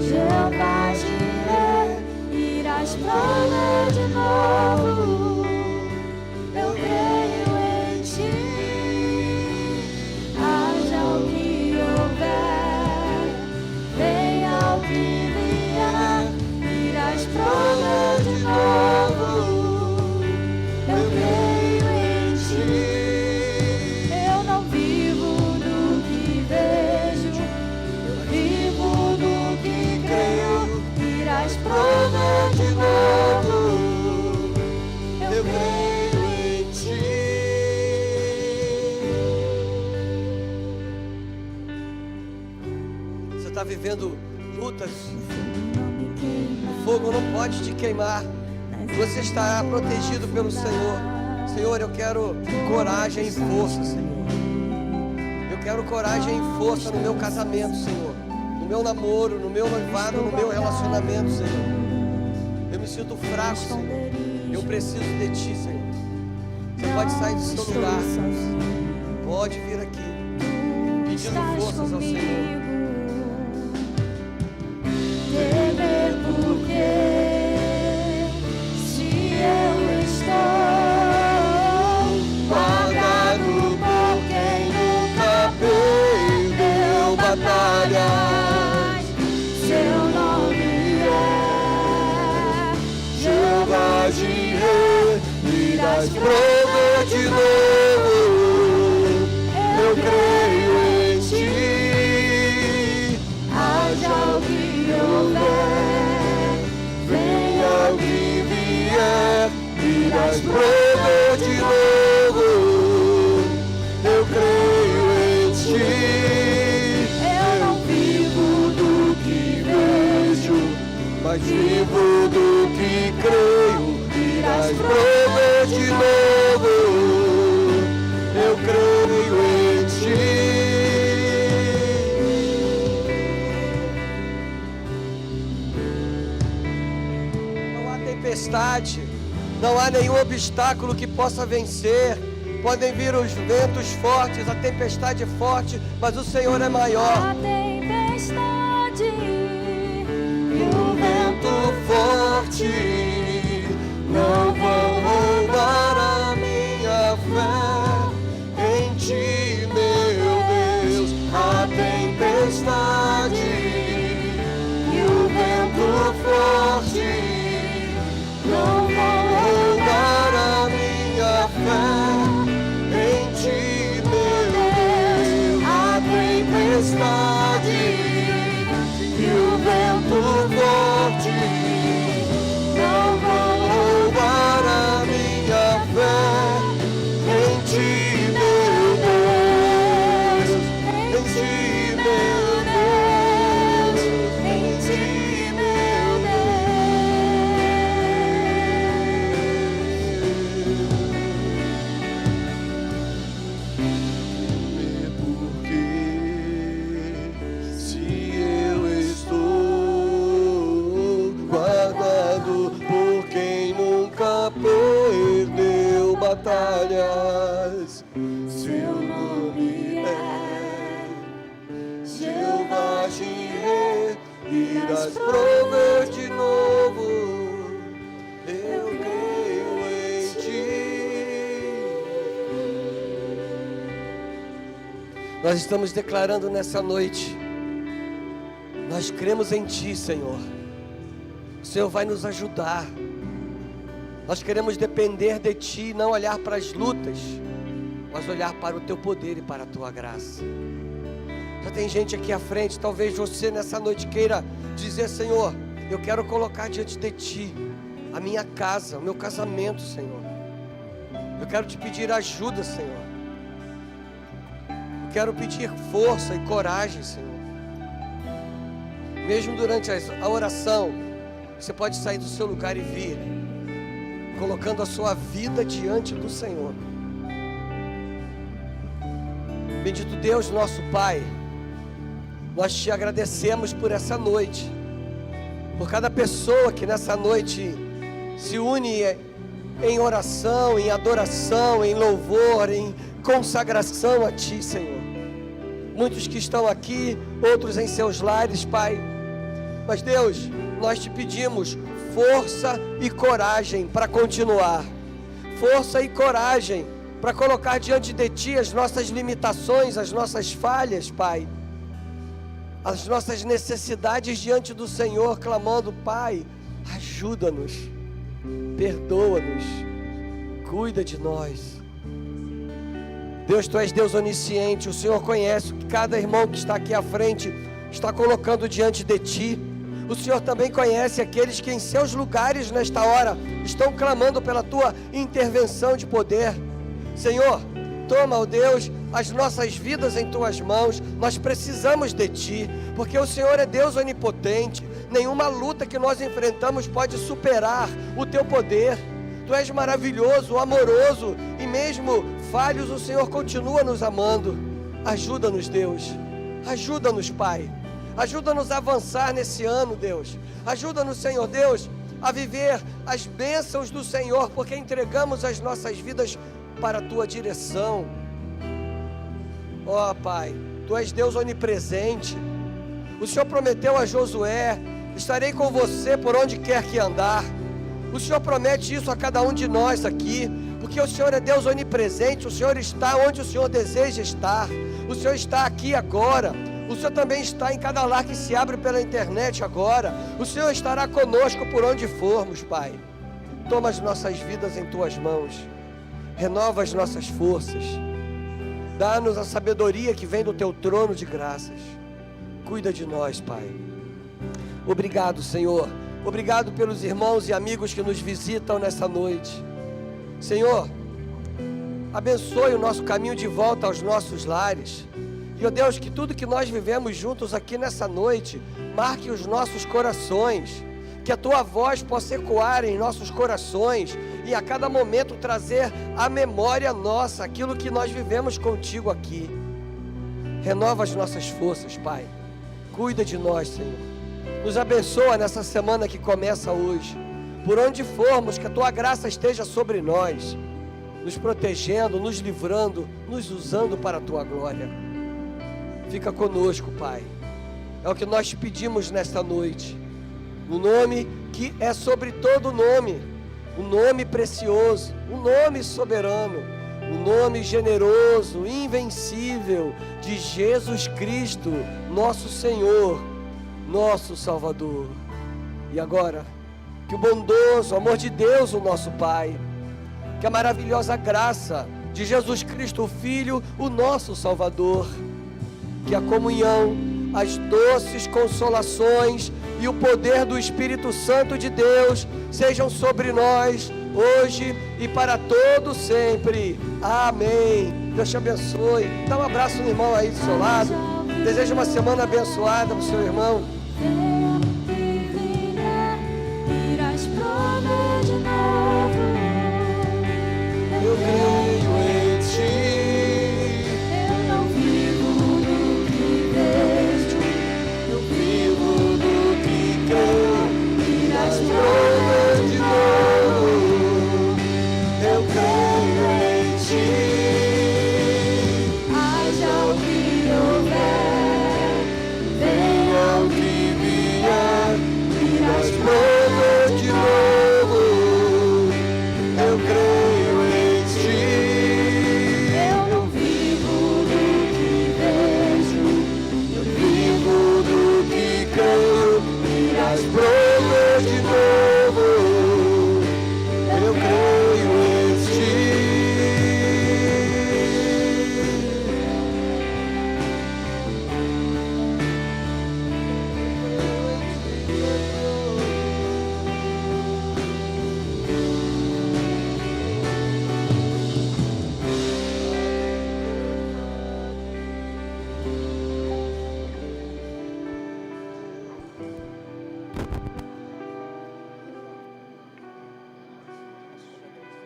Jeová Jireh. Irás prover de novo. Eu creio em Ti. Haja o que houver, venha o que vier, irás prover de novo. Eu creio em Ti. Eu não vivo do que vejo, eu vivo do que creio. Irás prover de novo. Eu creio em Ti. Você está vivendo lutas, o fogo não pode te queimar. Você está protegido pelo Senhor. Senhor, eu quero coragem e força, Senhor. Eu quero coragem e força no meu casamento, Senhor. No meu namoro, no meu noivado, no meu relacionamento, Senhor. Eu me sinto fraco, Senhor. Eu preciso de Ti, Senhor. Você pode sair do seu lugar. Pode vir aqui, pedindo forças ao Senhor. Temer por quê? Se eu estou guardado por quem nunca perdeu batalhas. Seu nome é Jeová Jireh. Irás prover de novo. Eu creio em Ti. Haja o que houver, venha o que vier, irás prover de novo. Eu creio em Ti. Eu não vivo do que vejo, mas vivo do que creio. Irás prover de novo. Eu creio em Ti. Tempestade, não há nenhum obstáculo que possa vencer. Podem vir os ventos fortes, a tempestade é forte, mas o Senhor é maior. A tempestade e o Vento forte não vão roubar a minha fé em Ti, meu Deus. A tempestade e o vento forte tempestade e o vento forte não vão roubar a minha fé em ti, meu Deus, em ti, meu Deus, em ti, meu batalhas, seu nome é Jeová Jireh, irás prover de novo, eu creio em ti. Nós estamos declarando nessa noite, nós cremos em ti, Senhor. O Senhor vai nos ajudar. Nós queremos depender de ti, não olhar para as lutas, mas olhar para o teu poder e para a tua graça. Já tem gente aqui à frente, talvez você nessa noite queira dizer: Senhor, eu quero colocar diante de ti a minha casa, o meu casamento, Senhor. Eu quero te pedir ajuda, Senhor. Eu quero pedir força e coragem, Senhor. Mesmo durante a oração, você pode sair do seu lugar e vir, colocando a sua vida diante do Senhor. Bendito Deus, nosso Pai, nós te agradecemos por essa noite, por cada pessoa que nessa noite se une em oração, em adoração, em louvor, em consagração a ti, Senhor. Muitos que estão aqui, outros em seus lares, Pai. Mas Deus, nós te pedimos força e coragem para continuar, força e coragem para colocar diante de ti as nossas limitações, as nossas falhas, Pai, as nossas necessidades diante do Senhor, clamando: Pai, ajuda-nos, perdoa-nos, cuida de nós. Deus, tu és Deus onisciente, o Senhor conhece o que cada irmão que está aqui à frente está colocando diante de ti. O Senhor também conhece aqueles que em seus lugares nesta hora estão clamando pela tua intervenção de poder. Senhor, toma, ó Deus, as nossas vidas em tuas mãos. Nós precisamos de ti, porque o Senhor é Deus onipotente. Nenhuma luta que nós enfrentamos pode superar o teu poder. Tu és maravilhoso, amoroso, e mesmo falhos, o Senhor continua nos amando. Ajuda-nos, Deus, ajuda-nos, Pai. Ajuda-nos a avançar nesse ano, Deus. Ajuda-nos, Senhor Deus, a viver as bênçãos do Senhor, porque entregamos as nossas vidas para a tua direção. Ó Pai, tu és Deus onipresente. O Senhor prometeu a Josué: estarei com você por onde quer que andar. O Senhor promete isso a cada um de nós aqui, porque o Senhor é Deus onipresente. O Senhor está onde o Senhor deseja estar. O Senhor está aqui agora. O Senhor também está em cada lar que se abre pela internet agora. O Senhor estará conosco por onde formos, Pai. Toma as nossas vidas em tuas mãos. Renova as nossas forças. Dá-nos a sabedoria que vem do teu trono de graças. Cuida de nós, Pai. Obrigado, Senhor. Obrigado pelos irmãos e amigos que nos visitam nessa noite. Senhor, abençoe o nosso caminho de volta aos nossos lares. E, ó Deus, que tudo que nós vivemos juntos aqui nessa noite marque os nossos corações, que a tua voz possa ecoar em nossos corações e a cada momento trazer à memória nossa aquilo que nós vivemos contigo aqui. Renova as nossas forças, Pai. Cuida de nós, Senhor. Nos abençoa nessa semana que começa hoje. Por onde formos, que a tua graça esteja sobre nós, nos protegendo, nos livrando, nos usando para a tua glória. Fica conosco, Pai. É o que nós te pedimos nesta noite, no nome que é sobre todo nome, o nome precioso, o nome soberano, o nome generoso, invencível de Jesus Cristo, nosso Senhor, nosso Salvador. E agora, que o bondoso amor de Deus, o nosso Pai, que a maravilhosa graça de Jesus Cristo, o Filho, o nosso Salvador, que a comunhão, as doces consolações e o poder do Espírito Santo de Deus sejam sobre nós, hoje e para todo sempre. Amém. Deus te abençoe. Dá um abraço no irmão aí do seu lado. Desejo uma semana abençoada para o seu irmão. Irás prover de novo. Eu creio.